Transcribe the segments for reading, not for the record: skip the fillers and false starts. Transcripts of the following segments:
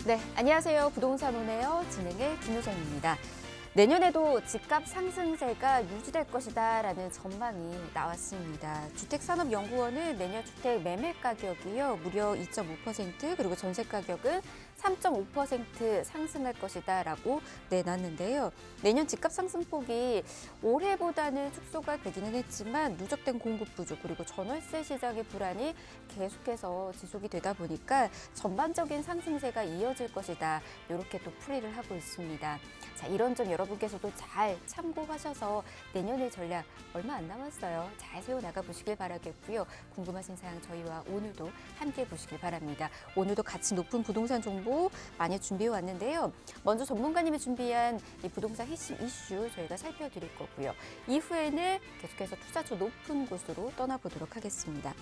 네, 안녕하세요. 부동산 오네요. 진행의 김효정입니다. 내년에도 집값 상승세가 유지될 것이다라는 전망이 나왔습니다. 주택산업연구원은 내년 주택 매매 가격이요, 무려 2.5% 그리고 전세 가격은 3.5% 상승할 것이다라고 내놨는데요. 내년 집값 상승폭이 올해보다는 축소가 되기는 했지만 누적된 공급 부족 그리고 전월세 시장의 불안이 계속해서 지속이 되다 보니까 전반적인 상승세가 이어질 것이다. 이렇게 또 풀이를 하고 있습니다. 자, 이런 점 여러분께서도 잘 참고하셔서 내년의 전략 얼마 안 남았어요. 잘 세워나가 보시길 바라겠고요. 궁금하신 사항 저희와 오늘도 함께 보시길 바랍니다. 오늘도 가치 높은 부동산 정보 많이 준비해 왔는데요. 먼저 전문가님이 준비한 이 부동산 핵심 이슈 저희가 살펴드릴 거고요. 이후에는 계속해서 투자처 높은 곳으로 떠나보도록 하겠습니다.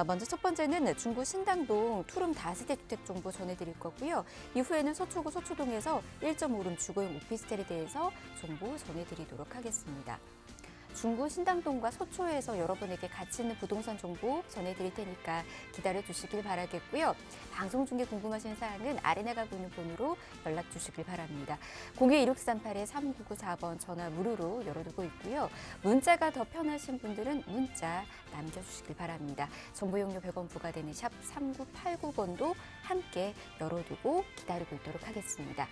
먼저 첫 번째는 중구 신당동 투룸 다세대 주택 정보 전해드릴 거고요. 이후에는 서초구 서초동에서 1.5룸 주거용 오피스텔에 대해서 정보 전해드리도록 하겠습니다. 중구 신당동과 서초에서 여러분에게 가치 있는 부동산 정보 전해드릴 테니까 기다려주시길 바라겠고요. 방송 중에 궁금하신 사항은 아래 나가고 있는 번호로 연락 주시길 바랍니다. 021-6394번 전화 무료로 열어두고 있고요. 문자가 더 편하신 분들은 문자 남겨주시길 바랍니다. 정보 용료 100원 부과되는 샵 3989번도 함께 열어두고 기다리고 있도록 하겠습니다.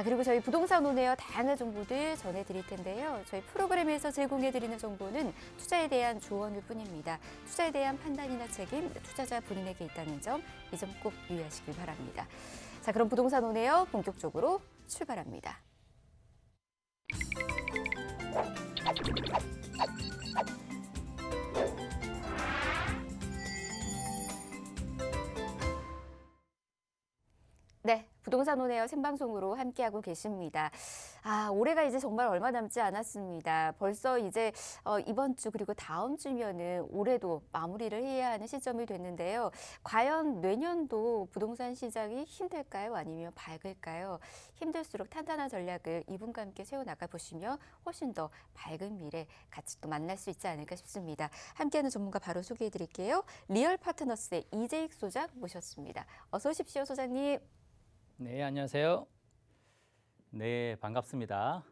그리고 저희 부동산 오네요. 다양한 정보들 전해드릴 텐데요. 저희 프로그램에서 제공해드리는 정보는 투자에 대한 조언일 뿐입니다. 투자에 대한 판단이나 책임, 투자자 본인에게 있다는 점, 이 점 꼭 유의하시길 바랍니다. 자, 그럼 부동산 오네요. 본격적으로 출발합니다. 네, 부동산 오네요 생방송으로 함께하고 계십니다. 올해가 이제 정말 얼마 남지 않았습니다. 벌써 이제 이번 주 그리고 다음 주면은 올해도 마무리를 해야 하는 시점이 됐는데요. 과연 내년도 부동산 시장이 힘들까요? 아니면 밝을까요? 힘들수록 탄탄한 전략을 이분과 함께 세워나가 보시면 훨씬 더 밝은 미래 같이 또 만날 수 있지 않을까 싶습니다. 함께하는 전문가 바로 소개해 드릴게요. 리얼 파트너스의 이재익 소장 모셨습니다. 어서 오십시오, 소장님. 네, 안녕하세요. 네, 반갑습니다.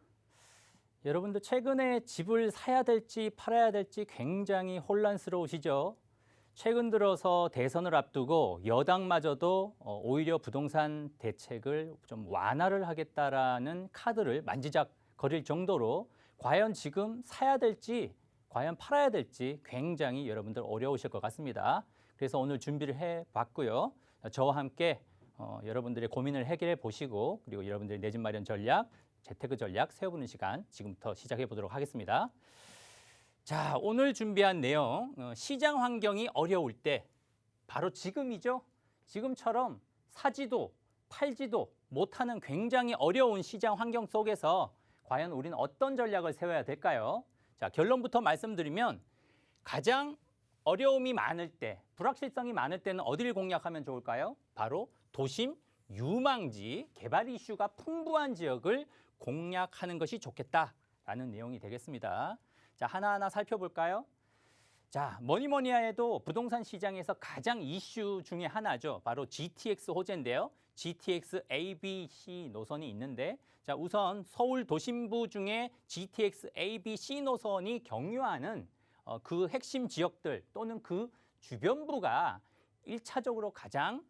여러분들 최근에 집을 사야 될지 팔아야 될지 굉장히 혼란스러우시죠? 최근 들어서 대선을 앞두고 여당마저도 오히려 부동산 대책을 좀 완화를 하겠다라는 카드를 만지작거릴 정도로 과연 지금 사야 될지 과연 팔아야 될지 굉장히 여러분들 어려우실 것 같습니다. 그래서 오늘 준비를 해봤고요. 저와 함께 여러분들의 고민을 해결해 보시고 그리고 여러분들의 내 집 마련 전략, 재테크 전략 세워보는 시간 지금부터 시작해 보도록 하겠습니다. 자, 오늘 준비한 내용, 시장 환경이 어려울 때 바로 지금이죠. 지금처럼 사지도 팔지도 못하는 굉장히 어려운 시장 환경 속에서 과연 우리는 어떤 전략을 세워야 될까요? 자, 결론부터 말씀드리면 가장 어려움이 많을 때, 불확실성이 많을 때는 어디를 공략하면 좋을까요? 바로 도심, 유망지, 개발 이슈가 풍부한 지역을 공략하는 것이 좋겠다라는 내용이 되겠습니다. 자, 하나하나 살펴볼까요? 자, 뭐니 해도 부동산 시장에서 가장 이슈 중에 하나죠. 바로 GTX 호재인데요. GTX A, B, C 노선이 있는데 자, 우선 서울 도심부 중에 GTX A, B, C 노선이 경유하는 그 핵심 지역들 또는 그 주변부가 1차적으로 가장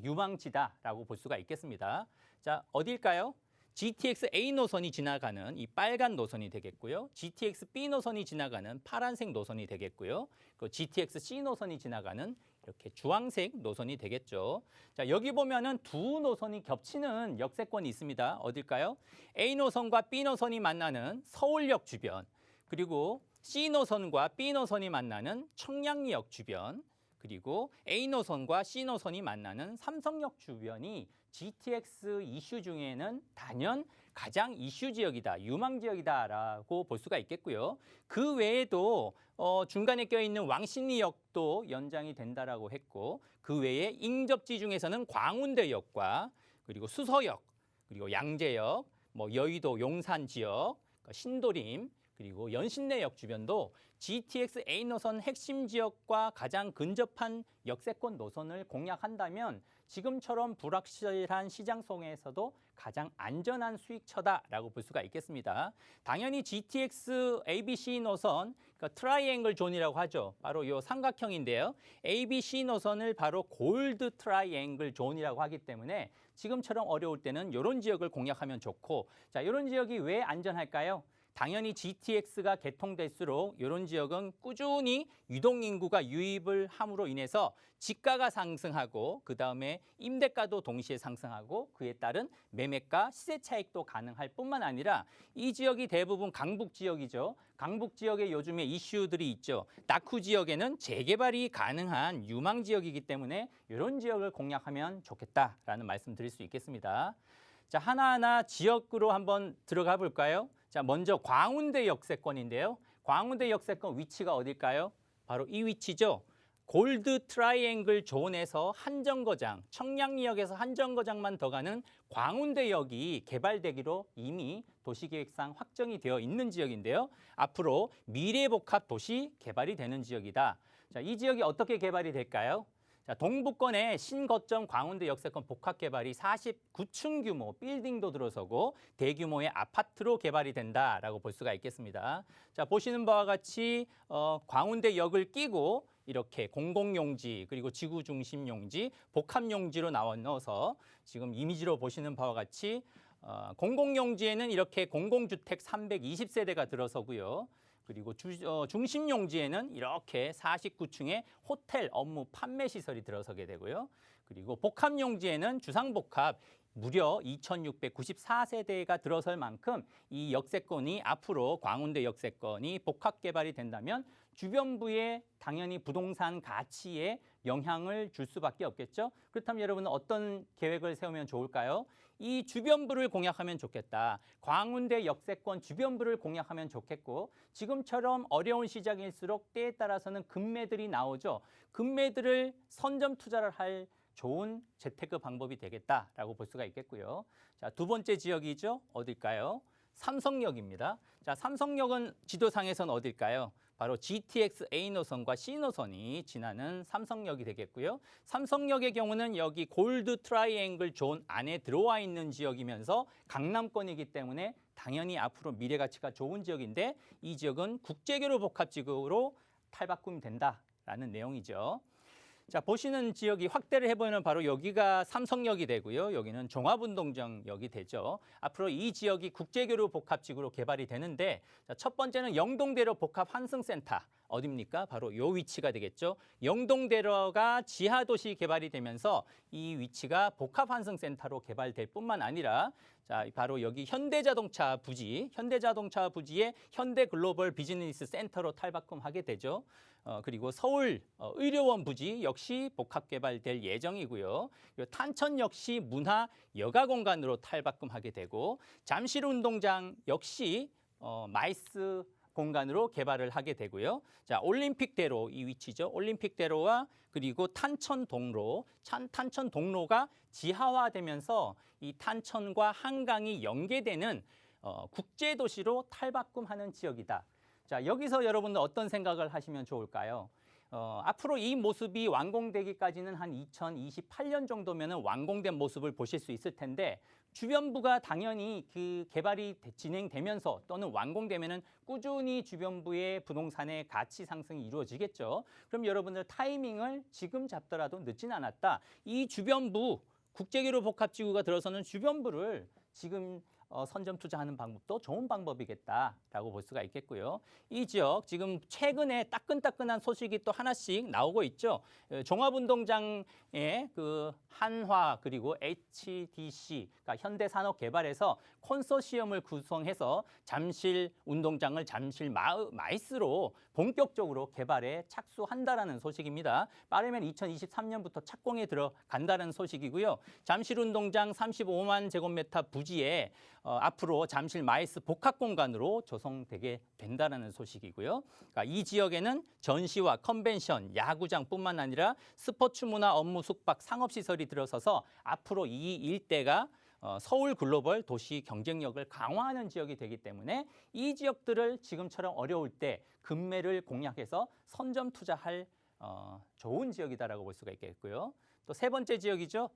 유망지다라고 볼 수가 있겠습니다. 자, 어딜까요? GTX A 노선이 지나가는 이 빨간 노선이 되겠고요. GTX B 노선이 지나가는 파란색 노선이 되겠고요. 그 GTX C 노선이 지나가는 이렇게 주황색 노선이 되겠죠. 자, 여기 보면은 두 노선이 겹치는 역세권이 있습니다. 어딜까요? A 노선과 B 노선이 만나는 서울역 주변, 그리고 C 노선과 B 노선이 만나는 청량리역 주변, 그리고 A 노선과 C 노선이 만나는 삼성역 주변이 GTX 이슈 중에는 단연 가장 이슈 지역이다, 유망 지역이다라고 볼 수가 있겠고요. 그 외에도 중간에 껴있는 왕십리역도 연장이 된다라고 했고, 그 외에 인접지 중에서는 광운대역과 그리고 수서역, 그리고 양재역, 여의도 용산 지역, 신도림, 그리고 연신내역 주변도 GTX A 노선 핵심 지역과 가장 근접한 역세권 노선을 공략한다면 지금처럼 불확실한 시장 속에서도 가장 안전한 수익처다라고 볼 수가 있겠습니다. 당연히 GTX ABC 노선, 그러니까 트라이앵글 존이라고 하죠. 바로 이 삼각형인데요. ABC 노선을 바로 골드 트라이앵글 존이라고 하기 때문에 지금처럼 어려울 때는 이런 지역을 공략하면 좋고, 자, 이런 지역이 왜 안전할까요? 당연히 GTX가 개통될수록 이런 지역은 꾸준히 유동인구가 유입을 함으로 인해서 지가가 상승하고 그다음에 임대가도 동시에 상승하고 그에 따른 매매가 시세 차익도 가능할 뿐만 아니라 이 지역이 대부분 강북 지역이죠. 강북 지역에 요즘에 이슈들이 있죠. 낙후 지역에는 재개발이 가능한 유망 지역이기 때문에 이런 지역을 공략하면 좋겠다라는 말씀 드릴 수 있겠습니다. 자, 하나하나 지역으로 한번 들어가 볼까요? 자, 먼저 광운대 역세권인데요. 광운대 역세권 위치가 어딜까요? 바로 이 위치죠. 골드 트라이앵글 존에서 한정거장, 청량리역에서 한정거장만 더 가는 광운대역이 개발되기로 이미 도시계획상 확정이 되어 있는 지역인데요. 앞으로 미래복합 도시 개발이 되는 지역이다. 자, 이 지역이 어떻게 개발이 될까요? 자, 동부권에 신거점 광운대 역세권 복합 개발이 49층 규모 빌딩도 들어서고 대규모의 아파트로 개발이 된다라고 볼 수가 있겠습니다. 자, 보시는 바와 같이 광운대역을 끼고 이렇게 공공용지 그리고 지구중심용지, 복합용지로 나눠서 지금 이미지로 보시는 바와 같이 공공용지에는 이렇게 공공주택 320세대가 들어서고요. 그리고 중심용지에는 이렇게 49층의 호텔 업무 판매 시설이 들어서게 되고요. 그리고 복합용지에는 주상복합 무려 2,694세대가 들어설 만큼 이 역세권이 앞으로 광운대 역세권이 복합 개발이 된다면 주변부에 당연히 부동산 가치에 영향을 줄 수밖에 없겠죠. 그렇다면 여러분은 어떤 계획을 세우면 좋을까요? 이 주변부를 공략하면 좋겠다. 광운대 역세권 주변부를 공략하면 좋겠고 지금처럼 어려운 시장일수록 때에 따라서는 금매들이 나오죠. 금매들을 선점 투자를 할 좋은 재테크 방법이 되겠다라고 볼 수가 있겠고요. 자, 두 번째 지역이죠. 어딜까요? 삼성역입니다. 자, 삼성역은 지도상에서는 어딜까요? 바로 GTX A 노선과 C 노선이 지나는 삼성역이 되겠고요. 삼성역의 경우는 여기 골드 트라이앵글 존 안에 들어와 있는 지역이면서 강남권이기 때문에 당연히 앞으로 미래 가치가 좋은 지역인데 이 지역은 국제교류 복합 지구로 탈바꿈이 된다라는 내용이죠. 자, 보시는 지역이 확대를 해보면 바로 여기가 삼성역이 되고요. 여기는 종합운동장역이 되죠. 앞으로 이 지역이 국제교류 복합지구로 개발이 되는데 자, 첫 번째는 영동대로 복합환승센터. 어딥니까? 바로 이 위치가 되겠죠. 영동대로가 지하도시 개발이 되면서 이 위치가 복합환승센터로 개발될 뿐만 아니라 자, 바로 여기 현대자동차 부지에 현대글로벌 비즈니스 센터로 탈바꿈하게 되죠. 그리고 서울 의료원 부지 역시 복합 개발될 예정이고요. 탄천 역시 문화 여가 공간으로 탈바꿈하게 되고 잠실 운동장 역시 마이스 공간으로 개발을 하게 되고요. 자, 올림픽대로 이 위치죠. 올림픽대로와 그리고 탄천 동로가 지하화되면서 이 탄천과 한강이 연계되는 국제도시로 탈바꿈하는 지역이다. 자, 여기서 여러분들 어떤 생각을 하시면 좋을까요? 앞으로 이 모습이 완공되기까지는 한 2028년 정도면 완공된 모습을 보실 수 있을 텐데 주변부가 당연히 그 개발이 진행되면서 또는 완공되면은 꾸준히 주변부의 부동산의 가치 상승이 이루어지겠죠. 그럼 여러분들 타이밍을 지금 잡더라도 늦진 않았다. 이 주변부 국제교류 복합지구가 들어서는 주변부를 지금 선점 투자하는 방법도 좋은 방법이겠다라고 볼 수가 있겠고요. 이 지역 지금 최근에 따끈따끈한 소식이 또 하나씩 나오고 있죠. 종합운동장에 그 한화 그리고 HDC, 그러니까 현대산업개발에서 컨소시엄을 구성해서 잠실 운동장을 잠실 마이스로 본격적으로 개발에 착수한다라는 소식입니다. 빠르면 2023년부터 착공에 들어간다는 소식이고요. 잠실 운동장 35만 제곱미터 부지에 앞으로 잠실 마이스 복합 공간으로 조성되게 된다는 소식이고요. 그러니까 이 지역에는 전시와 컨벤션, 야구장뿐만 아니라 스포츠 문화 업무 숙박 상업시설이 들어서서 앞으로 이 일대가 서울 글로벌 도시 경쟁력을 강화하는 지역이 되기 때문에 이 지역들을 지금처럼 어려울 때 급매를 공략해서 선점 투자할 좋은 지역이다라고 볼 수가 있겠고요. 또 세 번째 지역이죠.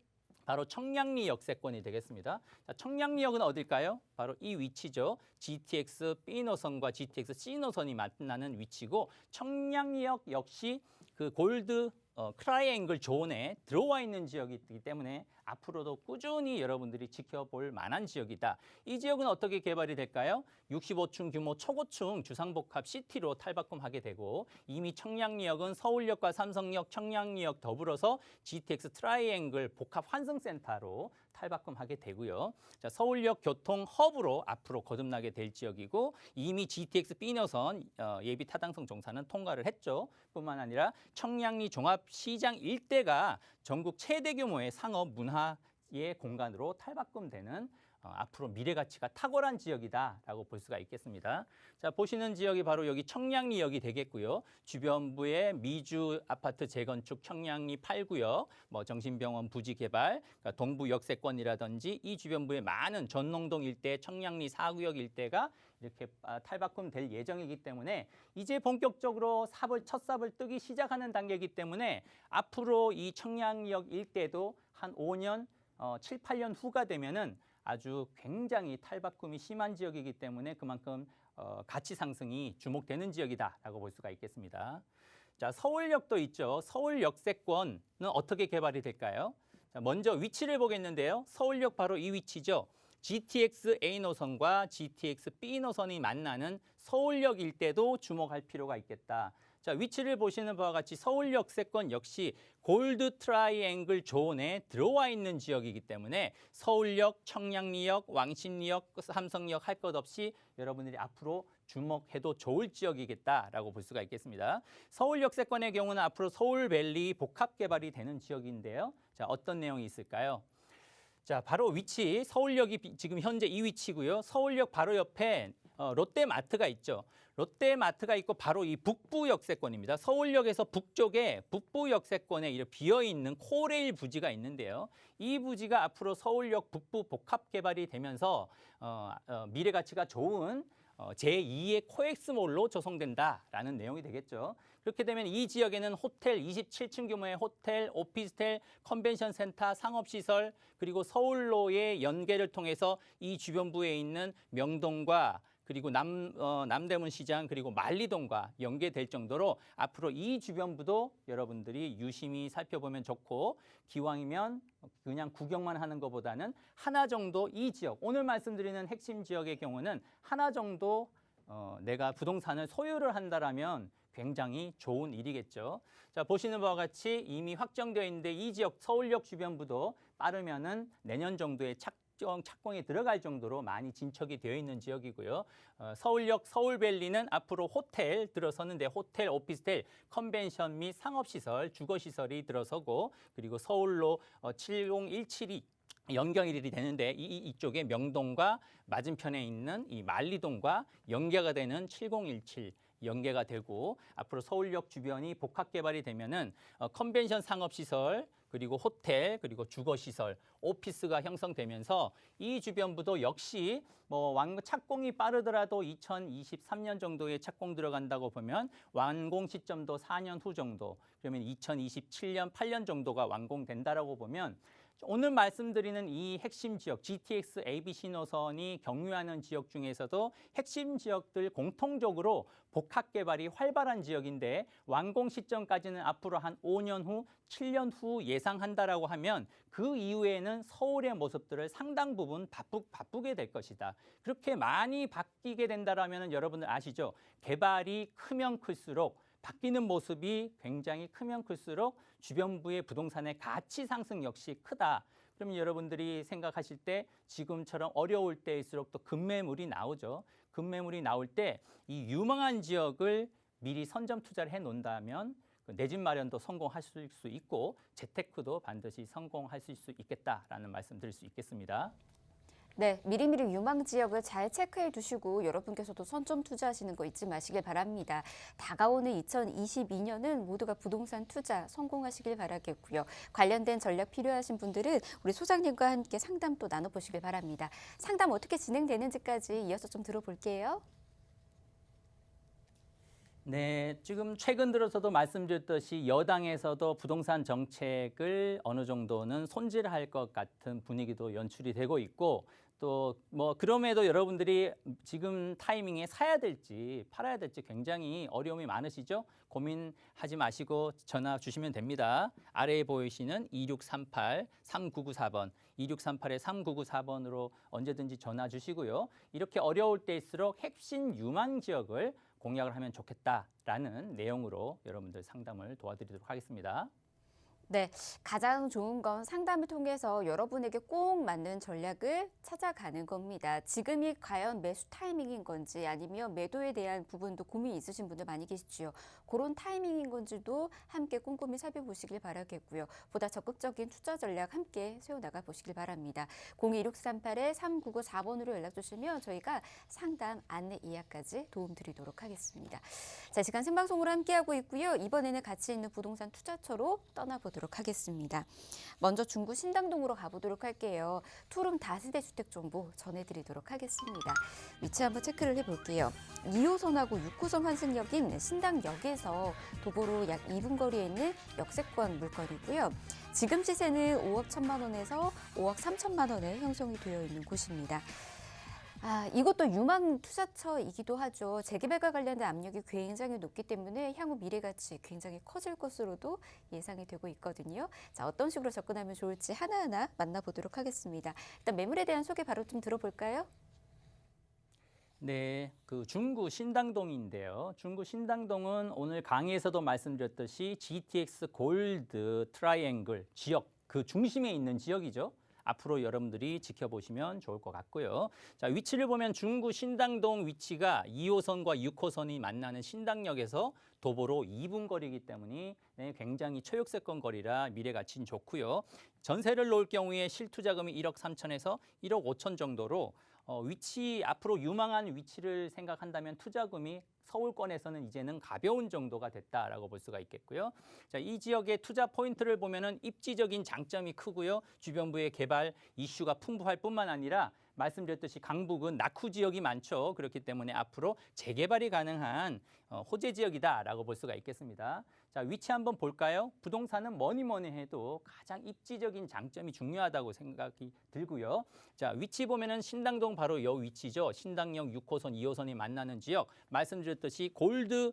바로 청량리 역세권이 되겠습니다. 자, 청량리역은 어딜까요? 바로 이 위치죠. GTX B 노선과 GTX C 노선이 만나는 위치고 청량리역 역시 그 골드 트라이앵글 존에 들어와 있는 지역이기 때문에 앞으로도 꾸준히 여러분들이 지켜볼 만한 지역이다. 이 지역은 어떻게 개발이 될까요? 65층 규모 초고층 주상복합 시티로 탈바꿈하게 되고 이미 청량리역은 서울역과 삼성역, 청량리역 더불어서 GTX 트라이앵글 복합 환승센터로 탈바꿈하게 되고요. 자, 서울역 교통 허브로 앞으로 거듭나게 될 지역이고 이미 GTX B 노선 예비 타당성 종사는 통과를 했죠. 뿐만 아니라 청량리 종합시장 일대가 전국 최대 규모의 상업 문화의 공간으로 탈바꿈되는 앞으로 미래 가치가 탁월한 지역이다라고 볼 수가 있겠습니다. 자, 보시는 지역이 바로 여기 청량리역이 되겠고요. 주변부의 미주 아파트 재건축 청량리 8구역, 정신병원 부지 개발, 그러니까 동부 역세권이라든지 이 주변부의 많은 전농동 일대, 청량리 4구역 일대가 이렇게 탈바꿈될 예정이기 때문에 이제 본격적으로 첫 삽을 뜨기 시작하는 단계이기 때문에 앞으로 이 청량리역 일대도 한 5년, 7, 8년 후가 되면은 아주 굉장히 탈바꿈이 심한 지역이기 때문에 그만큼 가치 상승이 주목되는 지역이다라고 볼 수가 있겠습니다. 자, 서울역도 있죠. 서울 역세권은 어떻게 개발이 될까요? 자, 먼저 위치를 보겠는데요. 서울역 바로 이 위치죠. GTX A 노선과 GTX B 노선이 만나는 서울역 일대도 주목할 필요가 있겠다. 자, 위치를 보시는 바와 같이 서울역 세권 역시 골드 트라이앵글 존에 들어와 있는 지역이기 때문에 서울역, 청량리역, 왕십리역, 삼성역 할 것 없이 여러분들이 앞으로 주목해도 좋을 지역이겠다라고 볼 수가 있겠습니다. 서울역 세권의 경우는 앞으로 서울밸리 복합 개발이 되는 지역인데요. 자, 어떤 내용이 있을까요? 자, 바로 위치, 서울역이 지금 현재 이 위치고요. 서울역 바로 옆에 롯데마트가 있죠. 롯데마트가 있고 바로 이 북부 역세권입니다. 서울역에서 북쪽에 북부 역세권에 비어있는 코레일 부지가 있는데요. 이 부지가 앞으로 서울역 북부 복합 개발이 되면서 미래 가치가 좋은 제2의 코엑스몰로 조성된다라는 내용이 되겠죠. 그렇게 되면 이 지역에는 호텔 27층 규모의 호텔, 오피스텔, 컨벤션 센터, 상업시설 그리고 서울로의 연계를 통해서 이 주변부에 있는 명동과 그리고 남대문 시장 그리고 만리동과 연계될 정도로 앞으로 이 주변부도 여러분들이 유심히 살펴보면 좋고 기왕이면 그냥 구경만 하는 것보다는 하나 정도 이 지역 오늘 말씀드리는 핵심 지역의 경우는 하나 정도 내가 부동산을 소유를 한다라면 굉장히 좋은 일이겠죠. 자, 보시는 바와 같이 이미 확정되어 있는데 이 지역 서울역 주변부도 빠르면은 내년 정도에 착공에 들어갈 정도로 많이 진척이 되어 있는 지역이고요. 서울역 서울밸리는 앞으로 호텔 들어서는데 호텔, 오피스텔, 컨벤션 및 상업시설, 주거시설이 들어서고 그리고 서울로 70172 연결이 되는데 이쪽에 명동과 맞은편에 있는 이 만리동과 연계가 되는 7017 연계가 되고 앞으로 서울역 주변이 복합 개발이 되면은 컨벤션 상업시설 그리고 호텔 그리고 주거시설 오피스가 형성되면서 이 주변부도 역시 착공이 빠르더라도 2023년 정도에 착공 들어간다고 보면 완공 시점도 4년 후 정도 그러면 2027년 8년 정도가 완공된다라고 보면 오늘 말씀드리는 이 핵심 지역 GTX ABC 노선이 경유하는 지역 중에서도 핵심 지역들 공통적으로 복합 개발이 활발한 지역인데 완공 시점까지는 앞으로 한 5년 후, 7년 후 예상한다라고 하면 그 이후에는 서울의 모습들을 상당 부분 바쁘게 될 것이다. 그렇게 많이 바뀌게 된다라면 여러분들 아시죠? 개발이 크면 클수록 바뀌는 모습이 굉장히 크면 클수록 주변부의 부동산의 가치 상승 역시 크다. 그러면 여러분들이 생각하실 때 지금처럼 어려울 때일수록 또 급매물이 나오죠. 급매물이 나올 때 이 유망한 지역을 미리 선점 투자를 해 놓는다면 내 집 마련도 성공할 수 있고 재테크도 반드시 성공할 수 있겠다라는 말씀 드릴 수 있겠습니다. 네, 미리미리 유망 지역을 잘 체크해 두시고 여러분께서도 선점 투자하시는 거 잊지 마시길 바랍니다. 다가오는 2022년은 모두가 부동산 투자 성공하시길 바라겠고요. 관련된 전략 필요하신 분들은 우리 소장님과 함께 상담 또 나눠보시길 바랍니다. 상담 어떻게 진행되는지까지 이어서 좀 들어볼게요. 네, 지금 최근 들어서도 말씀드렸듯이 여당에서도 부동산 정책을 어느 정도는 손질할 것 같은 분위기도 연출이 되고 있고 또 뭐 그럼에도 여러분들이 지금 타이밍에 사야 될지 팔아야 될지 굉장히 어려움이 많으시죠? 고민하지 마시고 전화 주시면 됩니다. 아래에 보이시는 2638-3994번, 2638-3994번으로 언제든지 전화 주시고요. 이렇게 어려울 때일수록 핵심 유망 지역을 공약을 하면 좋겠다라는 내용으로 여러분들 상담을 도와드리도록 하겠습니다. 네, 가장 좋은 건 상담을 통해서 여러분에게 꼭 맞는 전략을 찾아가는 겁니다. 지금이 과연 매수 타이밍인 건지 아니면 매도에 대한 부분도 고민이 있으신 분들 많이 계시죠. 그런 타이밍인 건지도 함께 꼼꼼히 살펴보시길 바라겠고요. 보다 적극적인 투자 전략 함께 세워나가 보시길 바랍니다. 02-2638-3994번으로 연락 주시면 저희가 상담 안내 예약까지 도움드리도록 하겠습니다. 자, 시간 생방송으로 함께하고 있고요. 이번에는 가치 있는 부동산 투자처로 떠나보도록 하겠습니다. 먼저 중구 신당동으로 가보도록 할게요. 투룸 다세대 주택 정보 전해드리도록 하겠습니다. 위치 한번 체크를 해볼게요. 2호선하고 6호선 환승역인 신당역에서 도보로 약 2분 거리에 있는 역세권 물건이고요. 지금 시세는 5억 1천만 원에서 5억 3천만 원에 형성이 되어 있는 곳입니다. 이것도 유망 투자처이기도 하죠. 재개발과 관련된 압력이 굉장히 높기 때문에 향후 미래 가치 굉장히 커질 것으로도 예상이 되고 있거든요. 자, 어떤 식으로 접근하면 좋을지 하나하나 만나보도록 하겠습니다. 일단 매물에 대한 소개 바로 좀 들어볼까요? 네, 그 중구 신당동인데요. 중구 신당동은 오늘 강의에서도 말씀드렸듯이 GTX 골드 트라이앵글 지역, 그 중심에 있는 지역이죠. 앞으로 여러분들이 지켜보시면 좋을 것 같고요. 자, 위치를 보면 중구 신당동 위치가 2호선과 6호선이 만나는 신당역에서 도보로 2분 거리이기 때문에 굉장히 초역세권 거리라 미래 가치는 좋고요. 전세를 놓을 경우에 실투자금이 1억 3천에서 1억 5천 정도로 위치 앞으로 유망한 위치를 생각한다면 투자금이 서울권에서는 이제는 가벼운 정도가 됐다라고 볼 수가 있겠고요. 자, 이 지역의 투자 포인트를 보면은 입지적인 장점이 크고요. 주변부의 개발 이슈가 풍부할 뿐만 아니라 말씀드렸듯이 강북은 낙후 지역이 많죠. 그렇기 때문에 앞으로 재개발이 가능한 호재 지역이다라고 볼 수가 있겠습니다. 자, 위치 한번 볼까요? 부동산은 뭐니 해도 가장 입지적인 장점이 중요하다고 생각이 들고요. 자, 위치 보면은 신당동 바로 요 위치죠. 신당역 6호선, 2호선이 만나는 지역. 말씀드렸듯이 골드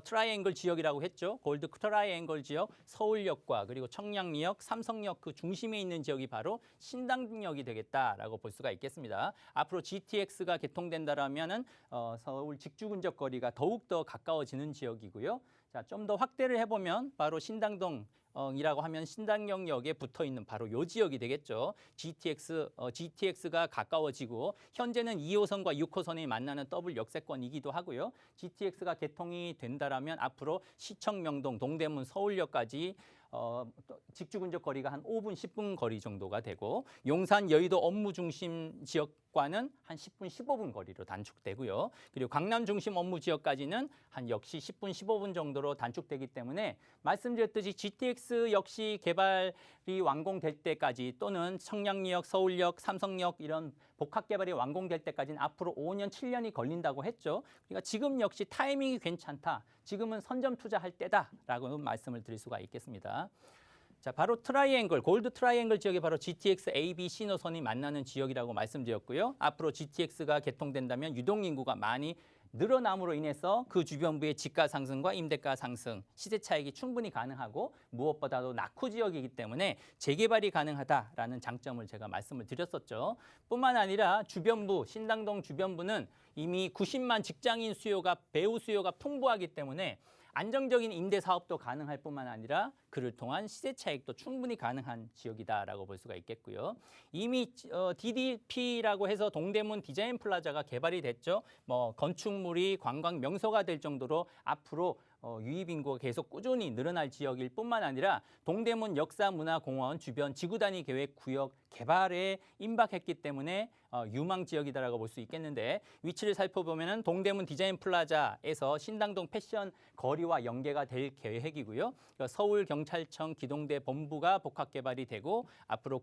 트라이앵글 지역이라고 했죠. 골드 트라이앵글 지역, 서울역과 그리고 청량리역, 삼성역 그 중심에 있는 지역이 바로 신당역이 되겠다라고 볼 수가 있겠습니다. 앞으로 GTX가 개통된다라면은 서울 직주 근접 거리가 더욱 더 가까워지는 지역이고요. 자, 좀 더 확대를 해보면 바로 신당동이라고 하면 신당역에 붙어 있는 바로 요 지역이 되겠죠. GTX가 가까워지고 현재는 2호선과 6호선이 만나는 더블 역세권이기도 하고요. GTX가 개통이 된다라면 앞으로 시청 명동, 동대문, 서울역까지 직주 근접 거리가 한 5분, 10분 거리 정도가 되고 용산, 여의도 업무 중심 지역과는 한 10분, 15분 거리로 단축되고요. 그리고 강남 중심 업무 지역까지는 한 역시 10분, 15분 정도로 단축되기 때문에 말씀드렸듯이 GTX 역시 개발이 완공될 때까지 또는 청량리역, 서울역, 삼성역 이런 복합 개발이 완공될 때까지는 앞으로 5년, 7년이 걸린다고 했죠. 그러니까 지금 역시 타이밍이 괜찮다. 지금은 선점 투자할 때다라고 말씀을 드릴 수가 있겠습니다. 자, 바로 트라이앵글, 골드 트라이앵글 지역이 바로 GTX A, B, C 노선이 만나는 지역이라고 말씀드렸고요. 앞으로 GTX가 개통된다면 유동인구가 많이 늘어남으로 인해서 그 주변부의 집가 상승과 임대가 상승, 시세 차익이 충분히 가능하고 무엇보다도 낙후 지역이기 때문에 재개발이 가능하다라는 장점을 제가 말씀을 드렸었죠. 뿐만 아니라 주변부, 신당동 주변부는 이미 90만 직장인 수요가 배우 수요가 풍부하기 때문에 안정적인 임대 사업도 가능할 뿐만 아니라 그를 통한 시세 차익도 충분히 가능한 지역이다라고 볼 수가 있겠고요. 이미 DDP라고 해서 동대문 디자인 플라자가 개발이 됐죠. 뭐 건축물이 관광 명소가 될 정도로 앞으로 유입 인구가 계속 꾸준히 늘어날 지역일 뿐만 아니라 동대문 역사문화공원 주변 지구 단위 계획 구역 개발에 임박했기 때문에 유망 지역이다라고 볼 수 있겠는데 위치를 살펴보면은 동대문 디자인 플라자에서 신당동 패션 거리와 연계가 될 계획이고요. 서울 경찰청 기동대 본부가 복합 개발이 되고 앞으로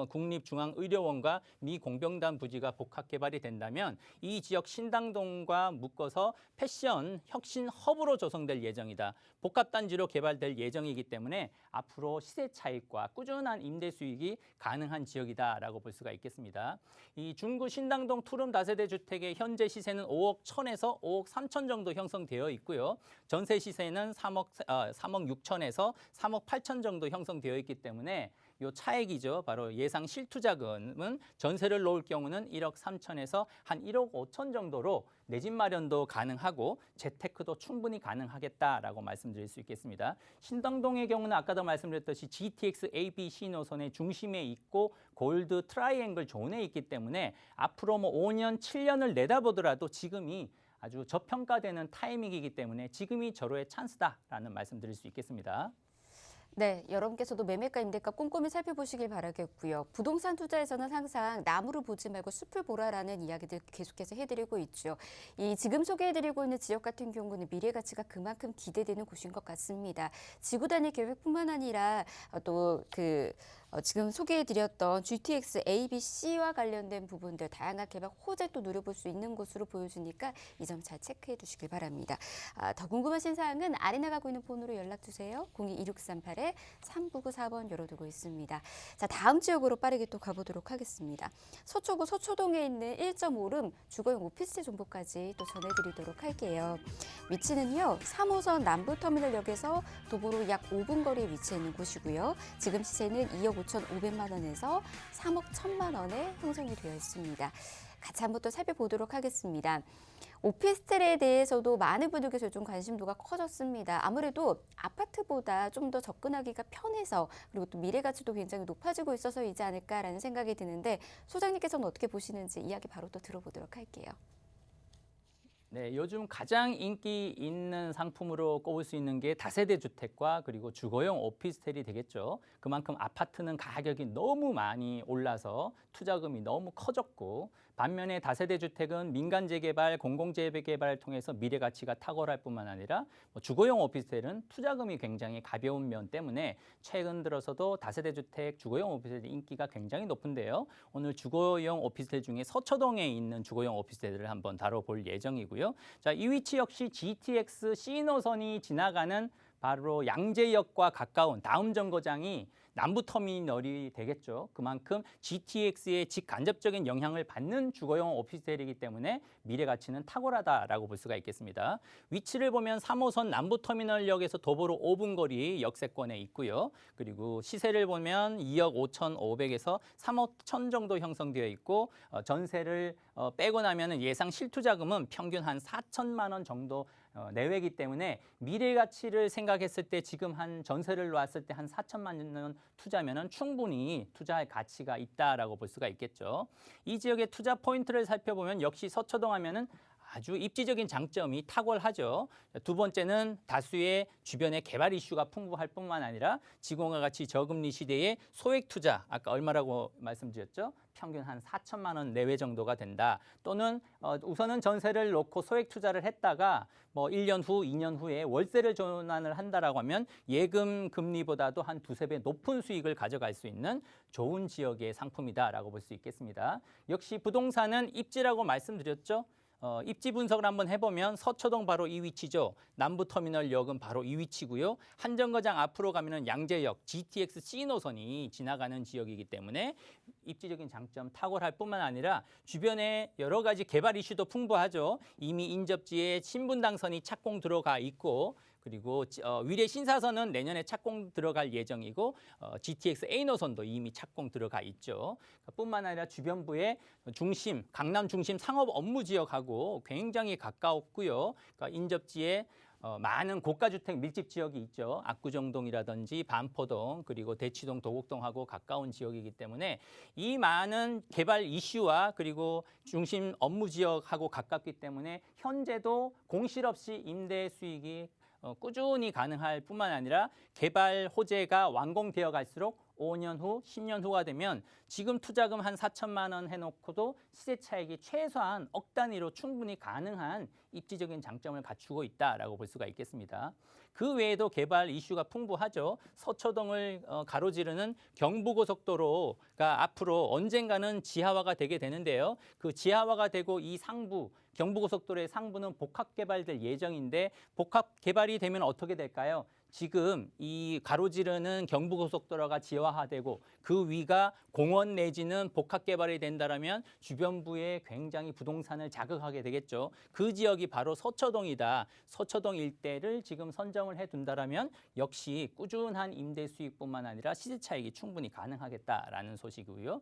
국립중앙의료원과 미 공병단 부지가 복합 개발이 된다면 이 지역 신당동과 묶어서 패션 혁신 허브로 조성될 예정이다. 복합 단지로 개발될 예정이기 때문에 앞으로 시세 차익과 꾸준한 임대 수익이 가능한 지역이다라고 볼 수가 있겠습니다. 이 중구 신당동 투룸 다세대 주택의 현재 시세는 5억 1천에서 5억 3천 정도 형성되어 있고요. 전세 시세는 3억 6천에서 3억 8천 정도 형성되어 있기 때문에 요 차액이죠. 바로 예상 실투자금은 전세를 놓을 경우는 1억 3천에서 한 1억 5천 정도로 내 집 마련도 가능하고 재테크도 충분히 가능하겠다라고 말씀드릴 수 있겠습니다. 신당동의 경우는 아까도 말씀드렸듯이 GTX ABC 노선의 중심에 있고 골드 트라이앵글 존에 있기 때문에 앞으로 5년, 7년을 내다보더라도 지금이 아주 저평가되는 타이밍이기 때문에 지금이 절호의 찬스다라는 말씀드릴 수 있겠습니다. 네, 여러분께서도 매매가 임대가 꼼꼼히 살펴보시길 바라겠고요. 부동산 투자에서는 항상 나무를 보지 말고 숲을 보라라는 이야기들 계속해서 해드리고 있죠. 이 지금 소개해드리고 있는 지역 같은 경우는 미래 가치가 그만큼 기대되는 곳인 것 같습니다. 지구 단위 계획뿐만 아니라 지금 소개해드렸던 GTX ABC와 관련된 부분들 다양한 개발 호재도 누려볼 수 있는 곳으로 보여주니까 이 점 잘 체크해 두시길 바랍니다. 더 궁금하신 사항은 아래 나가고 있는 폰으로 연락주세요. 02-2638-3994번 열어두고 있습니다. 자, 다음 지역으로 빠르게 또 가보도록 하겠습니다. 서초구 서초동에 있는 1.5룸 주거용 오피스 정보까지 또 전해드리도록 할게요. 위치는요, 3호선 남부터미널역에서 도보로 약 5분 거리에 위치해 있는 곳이고요. 지금 시세는 2억 5,500만 원에서 3억 1천만 원에 형성이 되어 있습니다. 같이 한번 또 살펴보도록 하겠습니다. 오피스텔에 대해서도 많은 분들께서 좀 관심도가 커졌습니다. 아무래도 아파트보다 좀 더 접근하기가 편해서 그리고 또 미래 가치도 굉장히 높아지고 있어서이지 않을까라는 생각이 드는데 소장님께서는 어떻게 보시는지 이야기 바로 또 들어보도록 할게요. 네, 요즘 가장 인기 있는 상품으로 꼽을 수 있는 게 다세대 주택과 그리고 주거용 오피스텔이 되겠죠. 그만큼 아파트는 가격이 너무 많이 올라서 투자금이 너무 커졌고 반면에 다세대 주택은 민간 재개발, 공공 재개발을 통해서 미래 가치가 탁월할 뿐만 아니라 주거용 오피스텔은 투자금이 굉장히 가벼운 면 때문에 최근 들어서도 다세대 주택, 주거용 오피스텔의 인기가 굉장히 높은데요. 오늘 주거용 오피스텔 중에 서초동에 있는 주거용 오피스텔을 한번 다뤄볼 예정이고요. 자, 이 위치 역시 GTX C노선이 지나가는 바로 양재역과 가까운 다음 정거장이 남부터미널이 되겠죠. 그만큼 GTX의 직간접적인 영향을 받는 주거용 오피스텔이기 때문에 미래 가치는 탁월하다라고 볼 수가 있겠습니다. 위치를 보면 3호선 남부터미널역에서 도보로 5분 거리 역세권에 있고요. 그리고 시세를 보면 2억 5,500에서 3억 1천 정도 형성되어 있고 전세를 빼고 나면 예상 실투자금은 평균 한 4천만 원 정도 내외이기 때문에 미래 가치를 생각했을 때 지금 한 전세를 놨을 때 한 4천만 원 투자면은 충분히 투자할 가치가 있다라고 볼 수가 있겠죠. 이 지역의 투자 포인트를 살펴보면 역시 서초동 하면은 아주 입지적인 장점이 탁월하죠. 두 번째는 다수의 주변의 개발 이슈가 풍부할 뿐만 아니라 지공과 같이 저금리 시대에 소액 투자, 아까 얼마라고 말씀드렸죠? 평균 한 4천만 원 내외 정도가 된다. 또는 우선은 전세를 놓고 소액 투자를 했다가 1년 후, 2년 후에 월세를 전환을 한다라고 하면 예금 금리보다도 한 두세 배 높은 수익을 가져갈 수 있는 좋은 지역의 상품이다라고 볼 수 있겠습니다. 역시 부동산은 입지라고 말씀드렸죠. 입지 분석을 한번 해보면 서초동 바로 이 위치죠. 남부터미널역은 바로 이 위치고요. 한정거장 앞으로 가면은 양재역, GTX C노선이 지나가는 지역이기 때문에 입지적인 장점 탁월할 뿐만 아니라 주변에 여러 가지 개발 이슈도 풍부하죠. 이미 인접지에 신분당선이 착공 들어가 있고 그리고 위례 신사선은 내년에 착공 들어갈 예정이고 GTX A노선도 이미 착공 들어가 있죠. 뿐만 아니라 주변부의 중심, 강남 중심 상업 업무 지역하고 굉장히 가까웠고요. 그러니까 인접지에 많은 고가주택 밀집 지역이 있죠. 압구정동이라든지 반포동 그리고 대치동, 도곡동하고 가까운 지역이기 때문에 이 많은 개발 이슈와 그리고 중심 업무 지역하고 가깝기 때문에 현재도 공실 없이 임대 수익이 꾸준히 가능할 뿐만 아니라 개발 호재가 완공되어 갈수록 5년 후, 10년 후가 되면 지금 투자금 한 4천만 원 해놓고도 시세 차익이 최소한 억 단위로 충분히 가능한 입지적인 장점을 갖추고 있다라고 볼 수가 있겠습니다. 그 외에도 개발 이슈가 풍부하죠. 서초동을 가로지르는 경부고속도로가 앞으로 언젠가는 지하화가 되게 되는데요. 그 지하화가 되고 이 상부, 경부고속도로의 상부는 복합 개발될 예정인데 복합 개발이 되면 어떻게 될까요? 지금 이 가로지르는 경부고속도로가 지하화되고 그 위가 공원 내지는 복합 개발이 된다라면 주변부에 굉장히 부동산을 자극하게 되겠죠. 그 지역이 바로 서초동이다. 서초동 일대를 지금 선정을 해둔다라면 역시 꾸준한 임대 수익뿐만 아니라 시세 차익이 충분히 가능하겠다라는 소식이고요.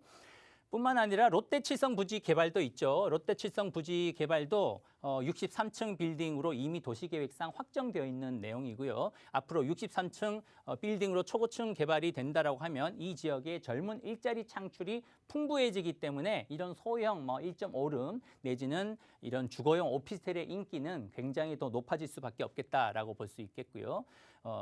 뿐만 아니라 롯데칠성 부지 개발도 있죠. 롯데칠성 부지 개발도 63층 빌딩으로 이미 도시계획상 확정되어 있는 내용이고요. 앞으로 63층 빌딩으로 초고층 개발이 된다라고 하면 이 지역의 젊은 일자리 창출이 풍부해지기 때문에 이런 소형 1.5룸 내지는 이런 주거용 오피스텔의 인기는 굉장히 더 높아질 수밖에 없겠다라고 볼 수 있겠고요.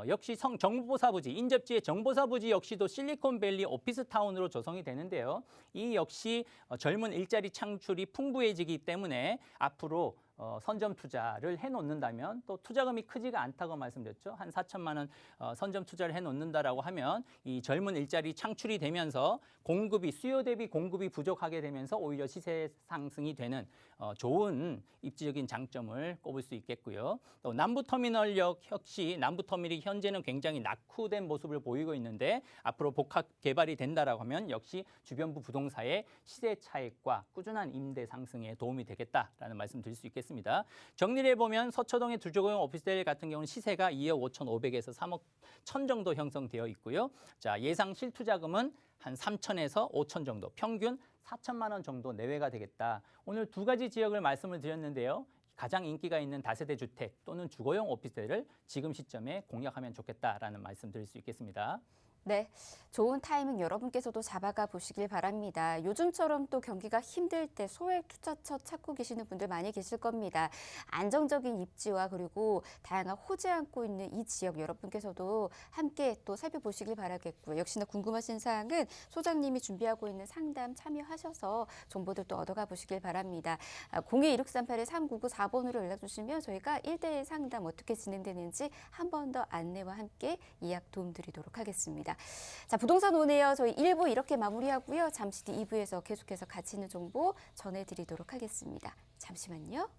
역시 정보사 부지, 인접지의 정보사 부지 역시도 실리콘밸리 오피스타운으로 조성이 되는데요. 이 역시 젊은 일자리 창출이 풍부해지기 때문에 앞으로 선점 투자를 해놓는다면 또 투자금이 크지가 않다고 말씀드렸죠. 한 4천만 원 선점 투자를 해놓는다라고 하면 이 젊은 일자리 창출이 되면서 공급이 수요 대비 공급이 부족하게 되면서 오히려 시세 상승이 되는 좋은 입지적인 장점을 꼽을 수 있겠고요. 또 남부터미널역 역시 남부터미널이 현재는 굉장히 낙후된 모습을 보이고 있는데 앞으로 복합 개발이 된다라고 하면 역시 주변부 부동산의 시세 차익과 꾸준한 임대 상승에 도움이 되겠다라는 말씀 드릴 수 있겠습니다. 정리를 해보면 서초동의 두조고용 오피스텔 같은 경우는 시세가 2억 5,500에서 3억 1천 정도 형성되어 있고요. 자, 예상 실투자금은 한 3천에서 5천 정도, 평균 4천만 원 정도 내외가 되겠다. 오늘 두 가지 지역을 말씀을 드렸는데요. 가장 인기가 있는 다세대 주택 또는 주거용 오피스텔을 지금 시점에 공략하면 좋겠다라는 말씀 드릴 수 있겠습니다. 네, 좋은 타이밍 여러분께서도 잡아가 보시길 바랍니다. 요즘처럼 또 경기가 힘들 때 소액 투자처 찾고 계시는 분들 많이 계실 겁니다. 안정적인 입지와 그리고 다양한 호재 안고 있는 이 지역 여러분께서도 함께 또 살펴보시길 바라겠고요. 역시나 궁금하신 사항은 소장님이 준비하고 있는 상담 참여하셔서 정보들 또 얻어가 보시길 바랍니다. 02-1638-3994번으로 연락 주시면 저희가 1대1 상담 어떻게 진행되는지 한 번 더 안내와 함께 예약 도움 드리도록 하겠습니다. 자, 부동산 오네요. 저희 1부 이렇게 마무리하고요. 잠시 뒤 2부에서 계속해서 가치 있는 정보 전해드리도록 하겠습니다. 잠시만요.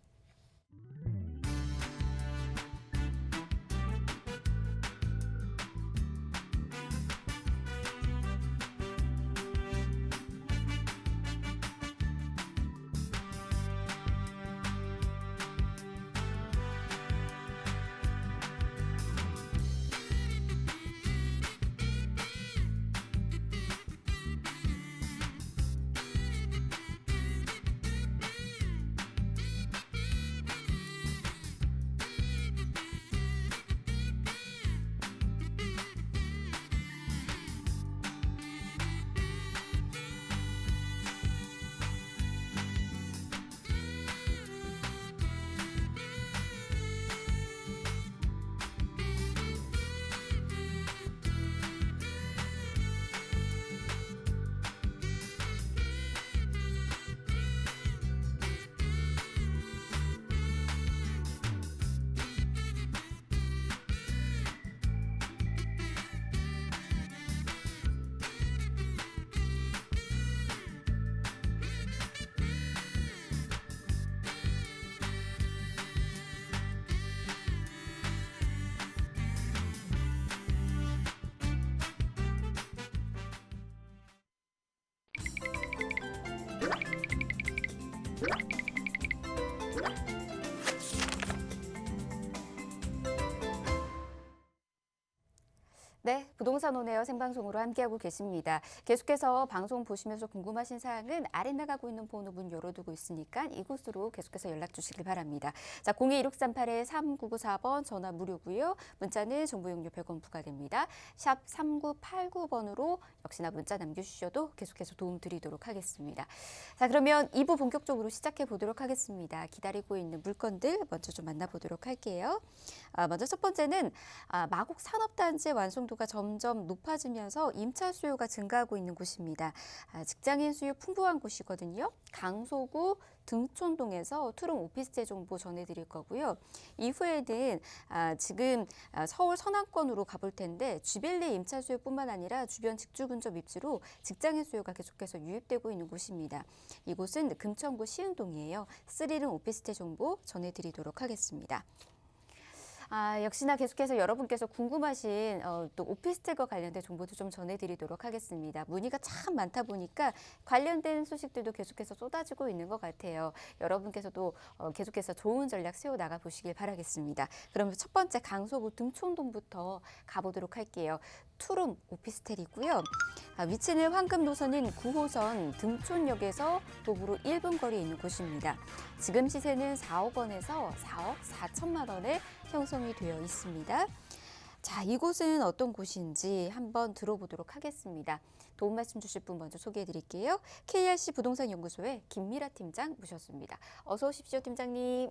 네, 부동산 오네요 생방송으로 함께하고 계십니다. 계속해서 방송 보시면서 궁금하신 사항은 아래 나가고 있는 번호 문 열어두고 있으니까 이곳으로 계속해서 연락 주시길 바랍니다. 자, 02-1638-3994번 전화 무료고요. 문자는 정보 용료 100원 부과됩니다. 샵 3989번으로 역시나 문자 남겨주셔도 계속해서 도움 드리도록 하겠습니다. 자, 그러면 2부 본격적으로 시작해 보도록 하겠습니다. 기다리고 있는 물건들 먼저 좀 만나보도록 할게요. 먼저 첫 번째는 마곡 산업단지 완성도 밀집도가 점점 높아지면서 임차 수요가 증가하고 있는 곳입니다. 직장인 수요 풍부한 곳이거든요. 강서구 등촌동에서 투룸 오피스텔 정보 전해드릴 거고요. 이후에는 지금 서울 서남권으로 가볼 텐데 주빌리 임차 수요뿐만 아니라 주변 직주 근접 입지로 직장인 수요가 계속해서 유입되고 있는 곳입니다. 이곳은 금천구 시흥동이에요. 3룸 오피스텔 정보 전해드리도록 하겠습니다. 역시나 계속해서 여러분께서 궁금하신 또 오피스텔과 관련된 정보도 좀 전해드리도록 하겠습니다. 문의가 참 많다 보니까 관련된 소식들도 계속해서 쏟아지고 있는 것 같아요. 여러분께서도 계속해서 좋은 전략 세워나가 보시길 바라겠습니다. 그러면 첫 번째 강서구 등촌동부터 가보도록 할게요. 투룸 오피스텔이고요. 위치는 황금 노선인 9호선 등촌역에서 도보로 1분 거리에 있는 곳입니다. 지금 시세는 4억 원에서 4억 4천만 원에 형성이 되어 있습니다. 자, 이곳은 어떤 곳인지 한번 들어보도록 하겠습니다. 도움 말씀 주실 분 먼저 소개해 드릴게요. KRC 부동산 연구소의 김미라 팀장 모셨습니다. 어서 오십시오, 팀장님.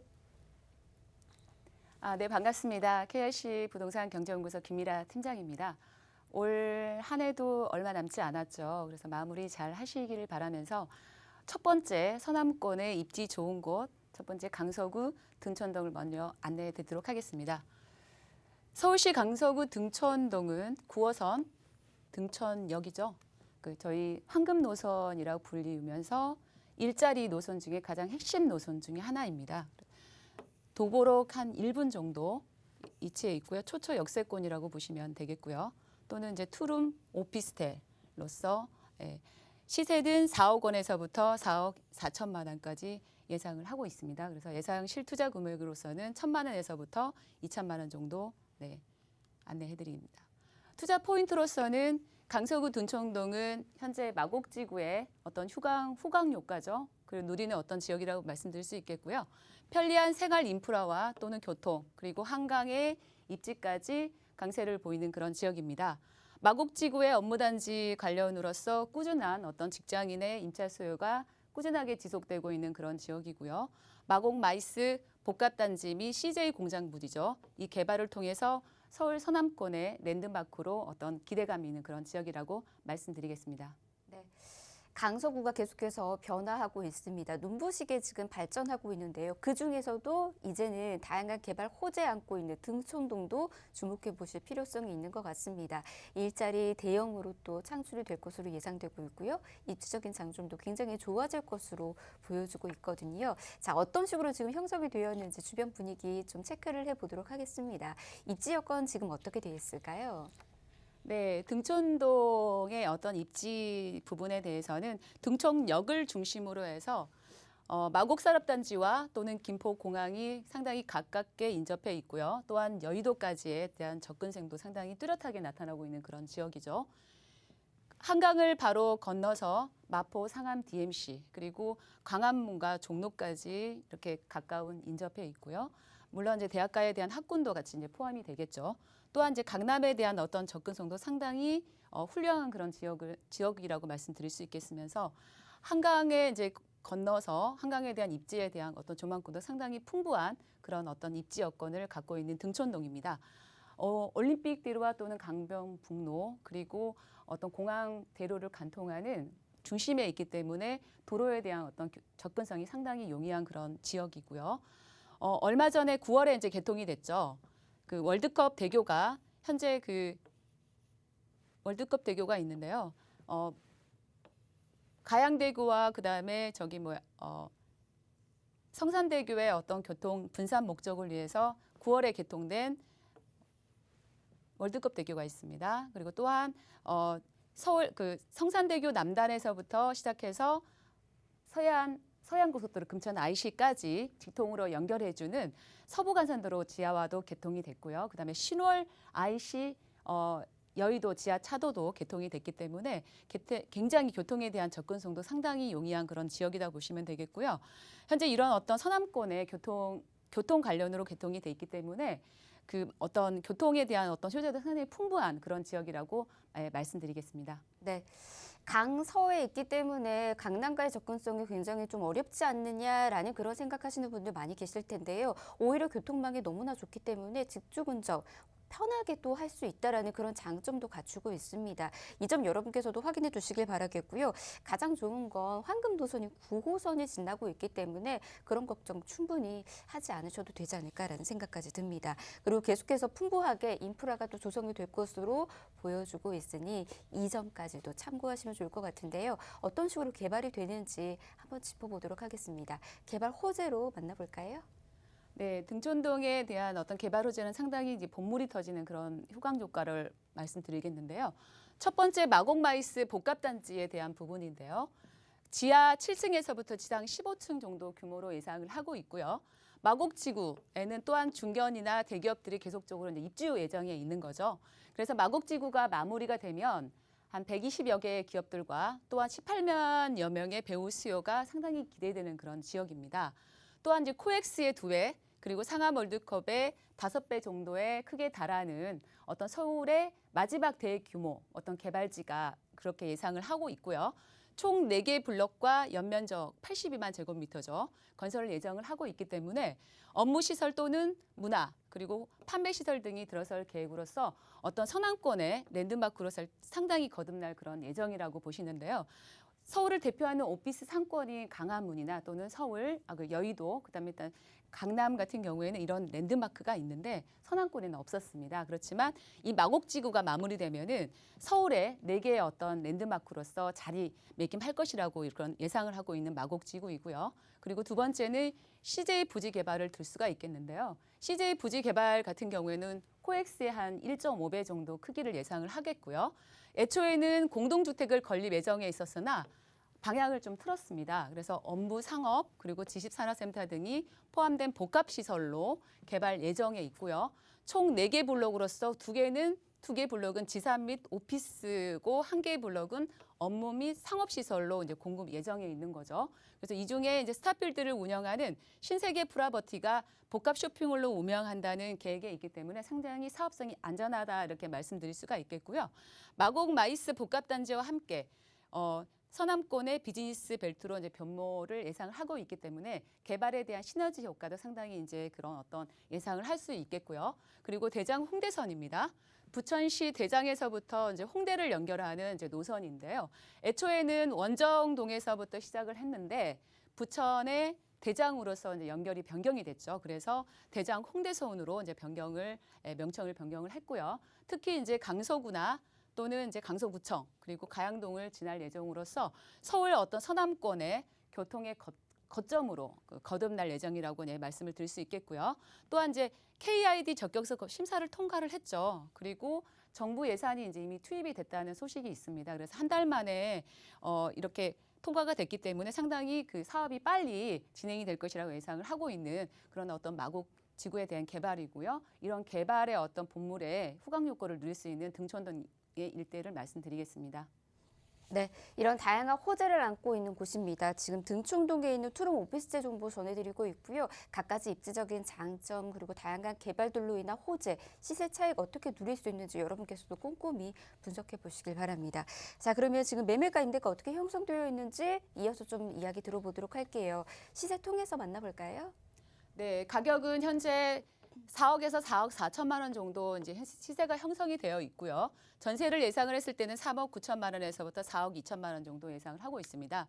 네, 반갑습니다. KRC 부동산 경제연구소 김미라 팀장입니다. 올 한 해도 얼마 남지 않았죠. 그래서 마무리 잘 하시기를 바라면서 첫 번째 서남권의 입지 좋은 곳, 첫 번째 강서구 등촌동을 먼저 안내해 드리도록 하겠습니다. 서울시 강서구 등촌동은 9호선 등촌역이죠. 저희 황금 노선이라고 불리우면서 일자리 노선 중에 가장 핵심 노선 중에 하나입니다. 도보로 한 1분 정도 위치해 있고요. 초초 역세권이라고 보시면 되겠고요. 또는 이제 투룸 오피스텔로서 시세는 4억 원에서부터 4억 4천만 원까지 예상을 하고 있습니다. 그래서 예상 실투자 금액으로서는 1천만 원에서부터 2천만 원 정도 안내해드립니다. 투자 포인트로서는 강서구 등촌동은 현재 마곡지구의 어떤 후광효과죠. 그리고 누리는 어떤 지역이라고 말씀드릴 수 있겠고요. 편리한 생활 인프라와 또는 교통 그리고 한강의 입지까지 강세를 보이는 그런 지역입니다. 마곡지구의 업무단지 관련으로서 꾸준한 어떤 직장인의 임차 수요가 꾸준하게 지속되고 있는 그런 지역이고요. 마곡 마이스 복합단지 및 CJ 공장부지죠. 이 개발을 통해서 서울 서남권의 랜드마크로 어떤 기대감이 있는 그런 지역이라고 말씀드리겠습니다. 네. 강서구가 계속해서 변화하고 있습니다. 눈부시게 지금 발전하고 있는데요. 그중에서도 이제는 다양한 개발 호재 안고 있는 등촌동도 주목해 보실 필요성이 있는 것 같습니다. 일자리 대형으로 또 창출이 될 것으로 예상되고 있고요. 입지적인 장점도 굉장히 좋아질 것으로 보여지고 있거든요. 자, 어떤 식으로 지금 형성이 되었는지 주변 분위기 좀 체크를 해보도록 하겠습니다. 입지 여건 지금 어떻게 되어 있을까요? 네, 등촌동의 어떤 입지 부분에 대해서는 등촌역을 중심으로 해서 마곡산업단지와 또는 김포공항이 상당히 가깝게 인접해 있고요. 또한 여의도까지에 대한 접근성도 상당히 뚜렷하게 나타나고 있는 그런 지역이죠. 한강을 바로 건너서 마포, 상암, DMC 그리고 광화문과 종로까지 이렇게 가까운 인접해 있고요. 물론 이제 대학가에 대한 학군도 같이 이제 포함이 되겠죠. 또한 이제 강남에 대한 어떤 접근성도 상당히 훌륭한 그런 지역이라고 말씀드릴 수 있겠으면서 한강에 이제 건너서 한강에 대한 입지에 대한 어떤 조망권도 상당히 풍부한 그런 어떤 입지 여건을 갖고 있는 등촌동입니다. 올림픽대로와 또는 강변북로 그리고 어떤 공항 대로를 관통하는 중심에 있기 때문에 도로에 대한 어떤 접근성이 상당히 용이한 그런 지역이고요. 얼마 전에 9월에 이제 개통이 됐죠. 그 월드컵 대교가 현재 그 월드컵 대교가 있는데요. 가양대교와 그다음에 성산대교의 어떤 교통 분산 목적을 위해서 9월에 개통된 월드컵 대교가 있습니다. 그리고 또한 서울 그 성산대교 남단에서부터 시작해서 서해안고속도로 금천 IC까지 직통으로 연결해주는 서부간선도로 지하화도 개통이 됐고요. 그다음에 신월 IC 여의도 지하 차도도 개통이 됐기 때문에 굉장히 교통에 대한 접근성도 상당히 용이한 그런 지역이다 보시면 되겠고요. 현재 이런 어떤 서남권의 교통 관련으로 개통이 돼 있기 때문에 그 어떤 교통에 대한 어떤 소재도 상당히 풍부한 그런 지역이라고 말씀드리겠습니다. 네. 강서에 있기 때문에 강남과의 접근성이 굉장히 좀 어렵지 않느냐라는 그런 생각하시는 분들 많이 계실 텐데요. 오히려 교통망이 너무나 좋기 때문에 직주 근접 편하게 또 할 수 있다라는 그런 장점도 갖추고 있습니다. 이 점 여러분께서도 확인해 두시길 바라겠고요. 가장 좋은 건 황금 노선이 9호선이 지나고 있기 때문에 그런 걱정 충분히 하지 않으셔도 되지 않을까라는 생각까지 듭니다. 그리고 계속해서 풍부하게 인프라가 또 조성이 될 것으로 보여주고 있으니 이 점까지도 참고하시면 좋을 것 같은데요. 어떤 식으로 개발이 되는지 한번 짚어보도록 하겠습니다. 개발 호재로 만나볼까요? 네, 등촌동에 대한 어떤 개발 호재는 상당히 이제 본물이 터지는 그런 후광 효과를 말씀드리겠는데요. 첫 번째 마곡마이스 복합단지에 대한 부분인데요. 지하 7층에서부터 지상 15층 정도 규모로 예상을 하고 있고요. 마곡지구에는 또한 중견이나 대기업들이 계속적으로 이제 입주 예정에 있는 거죠. 그래서 마곡지구가 마무리가 되면 한 120여 개의 기업들과 또한 18만여 명의 배우 수요가 상당히 기대되는 그런 지역입니다. 또한 이제 코엑스의 2배, 그리고 상암 월드컵의 5배 정도에 크게 달하는 어떤 서울의 마지막 대규모 어떤 개발지가 그렇게 예상을 하고 있고요. 총 4개 블럭과 연면적 82만 제곱미터죠. 건설을 예정을 하고 있기 때문에 업무시설 또는 문화 그리고 판매시설 등이 들어설 계획으로서 어떤 서남권의 랜드마크로서 상당히 거듭날 그런 예정이라고 보시는데요. 서울을 대표하는 오피스 상권인 강화문이나 또는 서울, 여의도, 그다음에 일단 강남 같은 경우에는 이런 랜드마크가 있는데 서남권에는 없었습니다. 그렇지만 이 마곡지구가 마무리되면은 서울에 4개의 어떤 랜드마크로서 자리매김할 것이라고 그런 예상을 하고 있는 마곡지구이고요. 그리고 두 번째는 CJ 부지 개발을 들 수가 있겠는데요. CJ 부지 개발 같은 경우에는 코엑스의 한 1.5배 정도 크기를 예상을 하겠고요. 애초에는 공동주택을 건립 예정에 있었으나 방향을 좀 틀었습니다. 그래서 엄부 상업 그리고 지식산업센터 등이 포함된 복합시설로 개발 예정에 있고요. 총 4개 블록으로서 2개 블록은 지산 및 오피스고 1개 블록은 업무 및 상업시설로 이제 공급 예정에 있는 거죠. 그래서 이 중에 이제 스타필드를 운영하는 신세계 프라버티가 복합 쇼핑몰로 운영한다는 계획에 있기 때문에 상당히 사업성이 안전하다 이렇게 말씀드릴 수가 있겠고요. 마곡 마이스 복합단지와 함께 서남권의 비즈니스 벨트로 이제 변모를 예상을 하고 있기 때문에 개발에 대한 시너지 효과도 상당히 이제 그런 어떤 예상을 할 수 있겠고요. 그리고 대장 홍대선입니다. 부천시 대장에서부터 이제 홍대를 연결하는 이제 노선인데요. 애초에는 원정동에서부터 시작을 했는데 부천의 대장으로서 이제 연결이 변경이 됐죠. 그래서 대장 홍대선으로 이제 명칭을 변경을 했고요. 특히 이제 강서구나 또는 이제 강서구청 그리고 가양동을 지날 예정으로서 서울 어떤 서남권의 교통의 거점으로 거듭날 예정이라고 말씀을 드릴 수 있겠고요. 또한 이제 KID 적격서 심사를 통과를 했죠. 그리고 정부 예산이 이제 이미 투입이 됐다는 소식이 있습니다. 그래서 한 달 만에 이렇게 통과가 됐기 때문에 상당히 그 사업이 빨리 진행이 될 것이라고 예상을 하고 있는 그런 어떤 마곡 지구에 대한 개발이고요. 이런 개발의 어떤 본물에 후광 효과를 누릴 수 있는 등촌동 일대를 말씀드리겠습니다. 네, 이런 다양한 호재를 안고 있는 곳입니다. 지금 등촌동에 있는 투룸 오피스텔 정보 전해드리고 있고요. 갖가지 입지적인 장점 그리고 다양한 개발들로 인한 호재, 시세 차익 어떻게 누릴 수 있는지 여러분께서도 꼼꼼히 분석해 보시길 바랍니다. 자, 그러면 지금 매매가 임대가 어떻게 형성되어 있는지 이어서 좀 이야기 들어보도록 할게요. 시세 통해서 만나볼까요? 네, 가격은 현재 4억에서 4억 4천만 원 정도 이제 시세가 형성이 되어 있고요. 전세를 예상을 했을 때는 3억 9천만 원에서부터 4억 2천만 원 정도 예상을 하고 있습니다.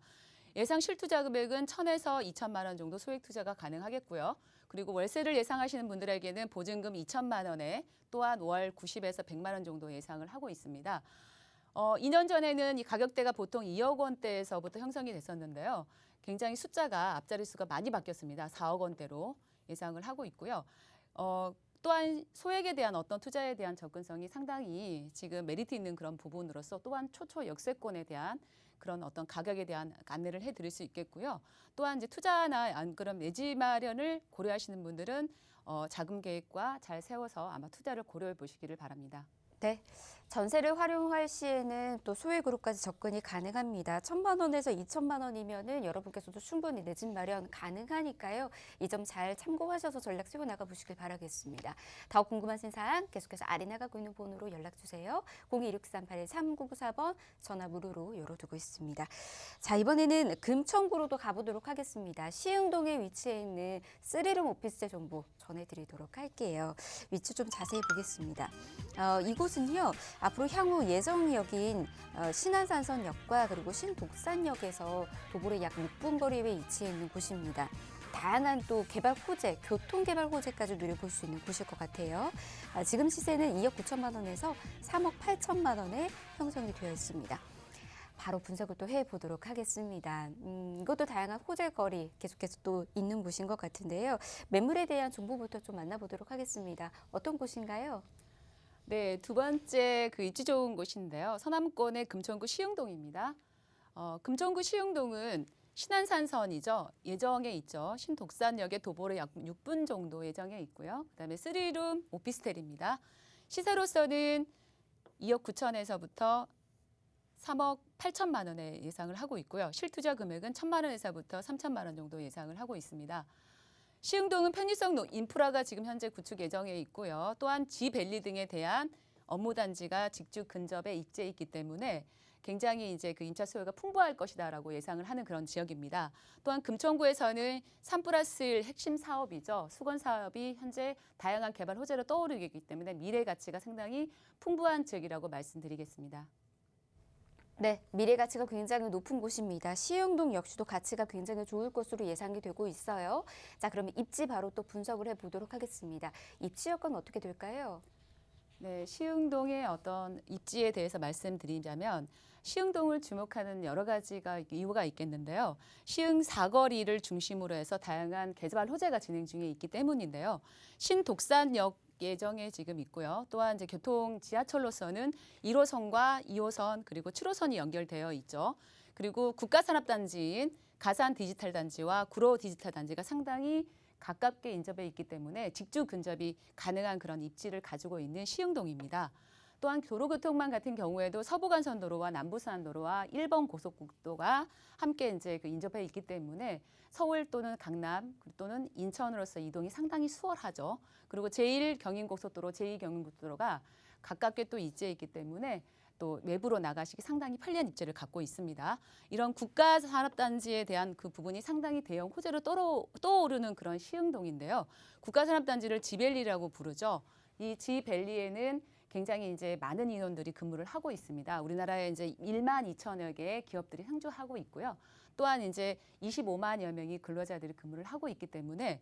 예상 실투자 금액은 1,000에서 2천만 원 정도 소액 투자가 가능하겠고요. 그리고 월세를 예상하시는 분들에게는 보증금 2천만 원에 또한 월 90에서 100만 원 정도 예상을 하고 있습니다. 2년 전에는 이 가격대가 보통 2억 원대에서부터 형성이 됐었는데요. 굉장히 숫자가 앞자리 수가 많이 바뀌었습니다. 4억 원대로 예상을 하고 있고요. 또한 소액에 대한 어떤 투자에 대한 접근성이 상당히 지금 메리트 있는 그런 부분으로서 또한 초초 역세권에 대한 그런 어떤 가격에 대한 안내를 해드릴 수 있겠고요. 또한 이제 투자나 안 그럼 내지 마련을 고려하시는 분들은 자금 계획과 잘 세워서 아마 투자를 고려해 보시기를 바랍니다. 네, 전세를 활용할 시에는 또 소액으로까지 접근이 가능합니다. 1,000만 원에서 2,000만 원이면은 여러분께서도 충분히 내 집 마련 가능하니까요. 이 점 잘 참고하셔서 전략 세워나가 보시길 바라겠습니다. 더 궁금하신 사항 계속해서 아래 나가고 있는 번호로 연락주세요. 0263813994번 전화 무료로 열어두고 있습니다. 자, 이번에는 금천구로도 가보도록 하겠습니다. 시흥동에 위치해 있는 3룸 오피스텔 정보 전해드리도록 할게요. 위치 좀 자세히 보겠습니다. 이곳은요. 앞으로 향후 예정역인 신안산선역과 그리고 신독산역에서 도보로 약 6분 거리에 위치해 있는 곳입니다. 다양한 또 개발 호재, 교통 개발 호재까지 누려볼 수 있는 곳일 것 같아요. 지금 시세는 2억 9천만 원에서 3억 8천만 원에 형성이 되어 있습니다. 바로 분석을 또 해보도록 하겠습니다. 이것도 다양한 호재거리 계속해서 또 있는 곳인 것 같은데요. 매물에 대한 정보부터 좀 만나보도록 하겠습니다. 어떤 곳인가요? 네, 두 번째 그 입지 좋은 곳인데요. 서남권의 금천구 시흥동입니다. 금천구 시흥동은 신안산선이죠. 예정에 있죠. 신독산역에 도보로 약 6분 정도 예정에 있고요. 그다음에 3룸 오피스텔입니다. 시세로서는 2억 9천에서부터 3억 8천만 원에 예상을 하고 있고요. 실투자 금액은 1,000만 원에서부터 3천만 원 정도 예상을 하고 있습니다. 시흥동은 편의성 인프라가 지금 현재 구축 예정에 있고요. 또한 지밸리 등에 대한 업무단지가 직주 근접에 입지해 있기 때문에 굉장히 이제 그 임차 수요가 풍부할 것이다라고 예상을 하는 그런 지역입니다. 또한 금천구에서는 3+1 핵심 사업이죠. 수건 사업이 현재 다양한 개발 호재로 떠오르고 있기 때문에 미래 가치가 상당히 풍부한 지역이라고 말씀드리겠습니다. 네, 미래 가치가 굉장히 높은 곳입니다. 시흥동 역시도 가치가 굉장히 좋을 것으로 예상이 되고 있어요. 자, 그러면 입지 바로 또 분석을 해보도록 하겠습니다. 입지 여건 어떻게 될까요? 네, 시흥동의 어떤 입지에 대해서 말씀드리자면 시흥동을 주목하는 여러 가지가 이유가 있겠는데요. 시흥 사거리를 중심으로 해서 다양한 개발 호재가 진행 중에 있기 때문인데요. 신독산역 예정에 지금 있고요. 또한 이제 교통 지하철로서는 1호선과 2호선 그리고 7호선이 연결되어 있죠. 그리고 국가산업단지인 가산 디지털 단지와 구로 디지털 단지가 상당히 가깝게 인접해 있기 때문에 직주 근접이 가능한 그런 입지를 가지고 있는 시흥동입니다. 또한 도로교통망 같은 경우에도 서부간선도로와 남부순환도로와 1번 고속국도가 함께 이제 그 인접해 있기 때문에 서울 또는 강남 또는 인천으로서 이동이 상당히 수월하죠. 그리고 제1경인고속도로, 제2경인고속도로가 가깝게 또 입지해 있기 때문에 또 외부로 나가시기 상당히 편리한 입지를 갖고 있습니다. 이런 국가산업단지에 대한 그 부분이 상당히 대형 호재로 떠오르는 그런 시흥동인데요. 국가산업단지를 지밸리라고 부르죠. 이 지밸리에는 굉장히 이제 많은 인원들이 근무를 하고 있습니다. 우리나라에 이제 1만 2천여 개의 기업들이 상주하고 있고요. 또한 이제 25만여 명의 근로자들이 근무를 하고 있기 때문에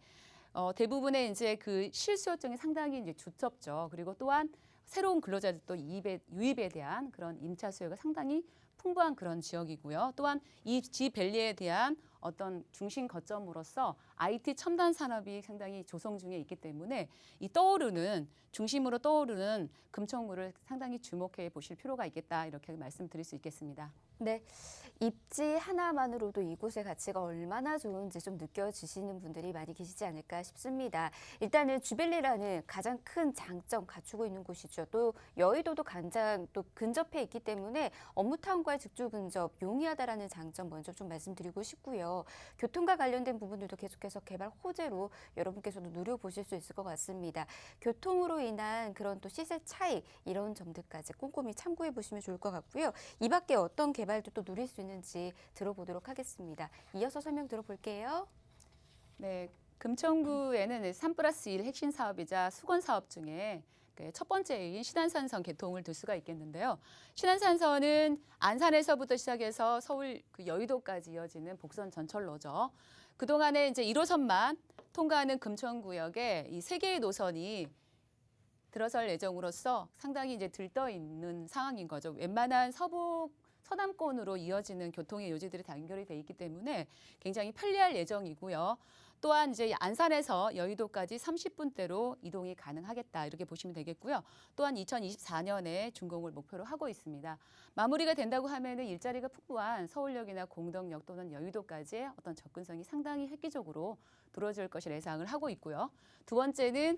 대부분의 이제 그 실수요증이 상당히 이제 두텁죠. 그리고 또한 새로운 근로자들도 유입에 대한 그런 임차 수요가 상당히 풍부한 그런 지역이고요. 또한 이 지밸리에 대한 어떤 중심 거점으로서 IT 첨단 산업이 상당히 조성 중에 있기 때문에 이 중심으로 떠오르는 금천구를 상당히 주목해 보실 필요가 있겠다 이렇게 말씀드릴 수 있겠습니다. 네, 입지 하나만으로도 이곳의 가치가 얼마나 좋은지 좀 느껴지시는 분들이 많이 계시지 않을까 싶습니다. 일단은 주밸리라는 가장 큰 장점 갖추고 있는 곳이죠. 또 여의도도 가장 또 근접해 있기 때문에 업무타운과의 직주 근접 용이하다라는 장점 먼저 좀 말씀드리고 싶고요. 교통과 관련된 부분들도 계속해서 개발 호재로 여러분께서도 누려보실 수 있을 것 같습니다. 교통으로 인한 그런 또 시세 차익 이런 점들까지 꼼꼼히 참고해 보시면 좋을 것 같고요. 이 밖에 어떤 개발도 또 누릴 수 있는지 들어보도록 하겠습니다. 이어서 설명 들어볼게요. 네, 금천구에는 3+1 핵심 사업이자 수건 사업 중에 첫 번째인 신안산선 개통을 둘 수가 있겠는데요. 신안산선은 안산에서부터 시작해서 서울 그 여의도까지 이어지는 복선 전철로죠. 그동안에 이제 1호선만 통과하는 금천구역에 이 3개의 노선이 들어설 예정으로서 상당히 이제 들떠 있는 상황인 거죠. 웬만한 서남권으로 이어지는 교통의 요지들이 다 연결이 돼 있기 때문에 굉장히 편리할 예정이고요. 또한 이제 안산에서 여의도까지 30분대로 이동이 가능하겠다 이렇게 보시면 되겠고요. 또한 2024년에 준공을 목표로 하고 있습니다. 마무리가 된다고 하면은 일자리가 풍부한 서울역이나 공덕역 또는 여의도까지의 어떤 접근성이 상당히 획기적으로 두러질 것을 예상을 하고 있고요. 두 번째는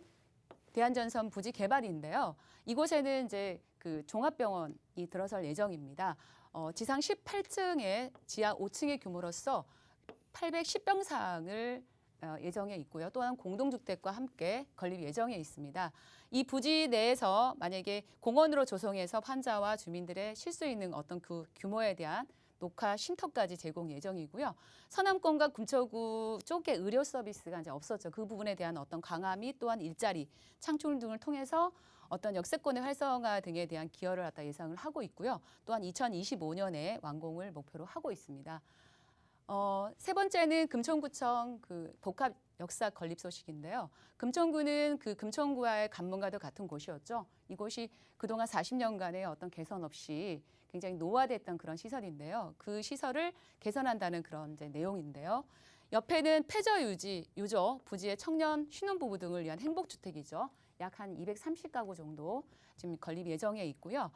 대한전선 부지 개발인데요. 이곳에는 이제 그 종합병원이 들어설 예정입니다. 지상 18층에 지하 5층의 규모로서 810병상을 예정에 있고요. 또한 공동주택과 함께 건립 예정에 있습니다. 이 부지 내에서 만약에 공원으로 조성해서 환자와 주민들의 쉴 수 있는 어떤 그 규모에 대한 녹화 쉼터까지 제공 예정이고요. 서남권과 금천구 쪽에 의료 서비스가 이제 없었죠. 그 부분에 대한 어떤 강화 및 또한 일자리 창출 등을 통해서 어떤 역세권의 활성화 등에 대한 기여를 갖다 예상을 하고 있고요. 또한 2025년에 완공을 목표로 하고 있습니다. 세 번째는 금천구청 그 복합 역사 건립 소식인데요. 금천구는 그 금천구와의 간문과도 같은 곳이었죠. 이곳이 그동안 40년간의 어떤 개선 없이 굉장히 노화됐던 그런 시설인데요. 그 시설을 개선한다는 그런 이제 내용인데요. 옆에는 폐저 유저 부지의 청년 신혼부부 등을 위한 행복주택이죠. 약 한 230가구 정도 지금 건립 예정에 있고요.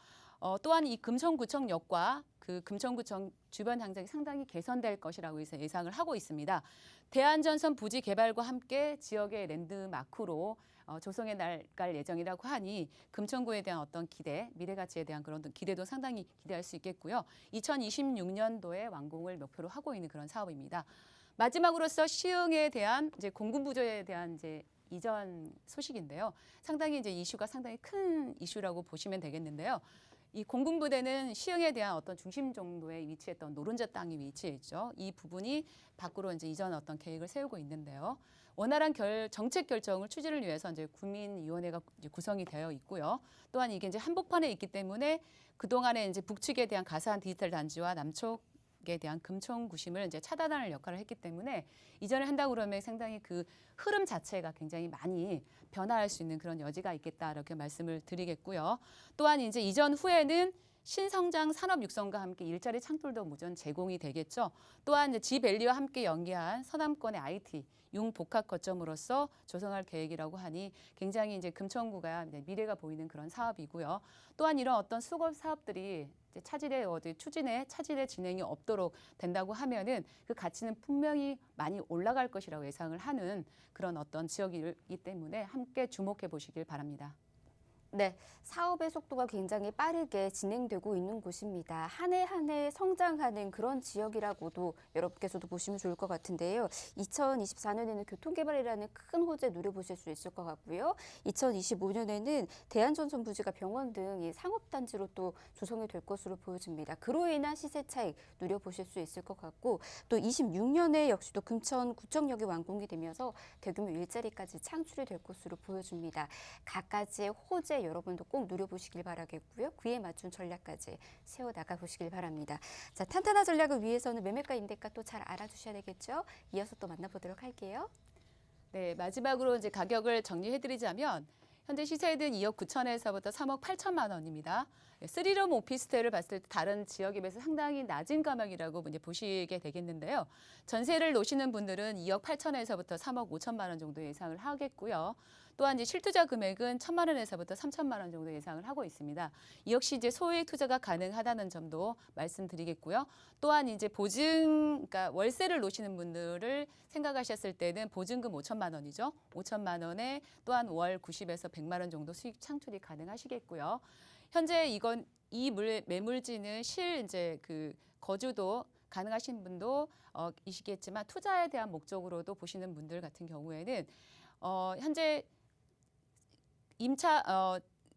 또한 이 금천구청역과 그 금천구청 주변 환경이 상당히 개선될 것이라고 해서 예상을 하고 있습니다. 대한전선 부지 개발과 함께 지역의 랜드마크로 조성해 나갈 예정이라고 하니 금천구에 대한 어떤 기대, 미래 가치에 대한 그런 기대도 상당히 기대할 수 있겠고요. 2026년도에 완공을 목표로 하고 있는 그런 사업입니다. 마지막으로서 시흥에 대한 이제 공군부조에 대한 이제 이전 소식인데요. 상당히 이제 이슈가 상당히 큰 이슈라고 보시면 되겠는데요. 이 공군부대는 시흥에 대한 어떤 중심 정도에 위치했던 노른자 땅이 위치해 있죠. 이 부분이 밖으로 이제 이전 어떤 계획을 세우고 있는데요. 원활한 정책 결정을 추진을 위해서 이제 국민위원회가 이제 구성이 되어 있고요. 또한 이게 이제 한복판에 있기 때문에 그동안에 이제 북측에 대한 가사한 디지털 단지와 남쪽에 대한 금천구심을 이제 차단하는 역할을 했기 때문에 이전을 한다고 그러면 상당히 그 흐름 자체가 굉장히 많이 변화할 수 있는 그런 여지가 있겠다 이렇게 말씀을 드리겠고요. 또한 이제 이전 후에는 신성장 산업 육성과 함께 일자리 창출도 무전 제공이 되겠죠. 또한 이제 지밸리와 함께 연계한 서남권의 IT 융복합 거점으로서 조성할 계획이라고 하니 굉장히 이제 금천구가 이제 미래가 보이는 그런 사업이고요. 또한 이런 어떤 수급 사업들이 이제 추진에 차질의 진행이 없도록 된다고 하면은 그 가치는 분명히 많이 올라갈 것이라고 예상을 하는 그런 어떤 지역이기 때문에 함께 주목해 보시길 바랍니다. 네, 사업의 속도가 굉장히 빠르게 진행되고 있는 곳입니다. 한 해 한 해 성장하는 그런 지역이라고도 여러분께서도 보시면 좋을 것 같은데요. 2024년에는 교통개발이라는 큰 호재 누려보실 수 있을 것 같고요. 2025년에는 대한전선 부지가 병원 등 이 상업단지로 또 조성이 될 것으로 보여집니다. 그로 인한 시세 차익 누려보실 수 있을 것 같고 또 26년에 역시도 금천구청역이 완공이 되면서 대규모 일자리까지 창출이 될 것으로 보여집니다. 각가지의 호재 여러분도 꼭 누려보시길 바라겠고요. 그에 맞춘 전략까지 세워나가 보시길 바랍니다. 자, 탄탄한 전략을 위해서는 매매가 임대가 또 잘 알아두셔야 되겠죠. 이어서 또 만나보도록 할게요. 네, 마지막으로 이제 가격을 정리해드리자면 현재 시세는 2억 9천에서부터 3억 8천만 원입니다. 3룸 오피스텔을 봤을 때 다른 지역에 비해서 상당히 낮은 가격이라고 이제 보시게 되겠는데요. 전세를 놓으시는 분들은 2억 8천에서부터 3억 5천만 원 정도 예상을 하겠고요. 또한 이제 실투자 금액은 1천만 원에서부터 3천만 원 정도 예상을 하고 있습니다. 이 역시 이제 소액 투자가 가능하다는 점도 말씀드리겠고요. 또한 이제 그러니까 월세를 놓으시는 분들을 생각하셨을 때는 보증금 5천만 원이죠. 5천만 원에 또한 월 90에서 100만 원 정도 수익 창출이 가능하시겠고요. 현재 이 매물지는 이제 그 거주도 가능하신 분도 이시겠지만 투자에 대한 목적으로도 보시는 분들 같은 경우에는 현재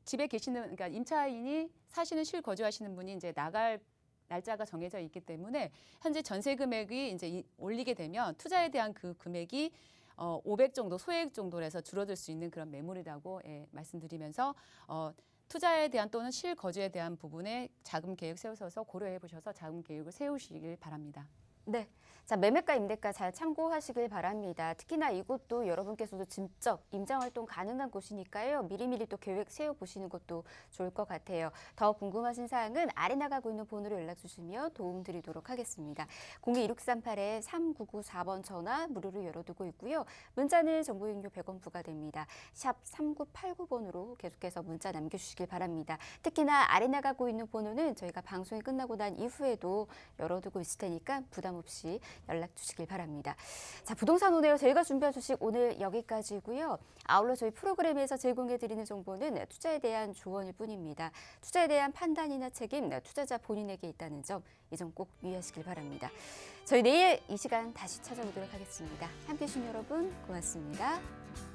집에 계시는 그러니까 임차인이 사시는 실거주하시는 분이 이제 나갈 날짜가 정해져 있기 때문에 현재 전세 금액이 이제 올리게 되면 투자에 대한 그 금액이 500 정도 소액 정도로 해서 줄어들 수 있는 그런 매물이라고 말씀드리면서 투자에 대한 또는 실거주에 대한 부분에 자금 계획 세우셔서 고려해 보셔서 자금 계획을 세우시길 바랍니다. 네. 자, 매매가 임대가 잘 참고하시길 바랍니다. 특히나 이곳도 여러분께서도 직접 임장활동 가능한 곳이니까요. 미리미리 또 계획 세워보시는 것도 좋을 것 같아요. 더 궁금하신 사항은 아래 나가고 있는 번호로 연락주시면 도움드리도록 하겠습니다. 02-2638-3994번 전화 무료로 열어두고 있고요. 문자는 정보 이용료 100원 부과됩니다. 샵 3989번으로 계속해서 문자 남겨주시길 바랍니다. 특히나 아래 나가고 있는 번호는 저희가 방송이 끝나고 난 이후에도 열어두고 있을 테니까 부담 부담 없이 연락 주시길 바랍니다. 자, 부동산 오네요. 저희가 준비한 소식 오늘 여기까지고요. 아울러 저희 프로그램에서 제공해드리는 정보는 투자에 대한 조언일 뿐입니다. 투자에 대한 판단이나 책임, 투자자 본인에게 있다는 점, 이 점 꼭 유의하시길 바랍니다. 저희 내일 이 시간 다시 찾아오도록 하겠습니다. 함께해 주신 여러분 고맙습니다.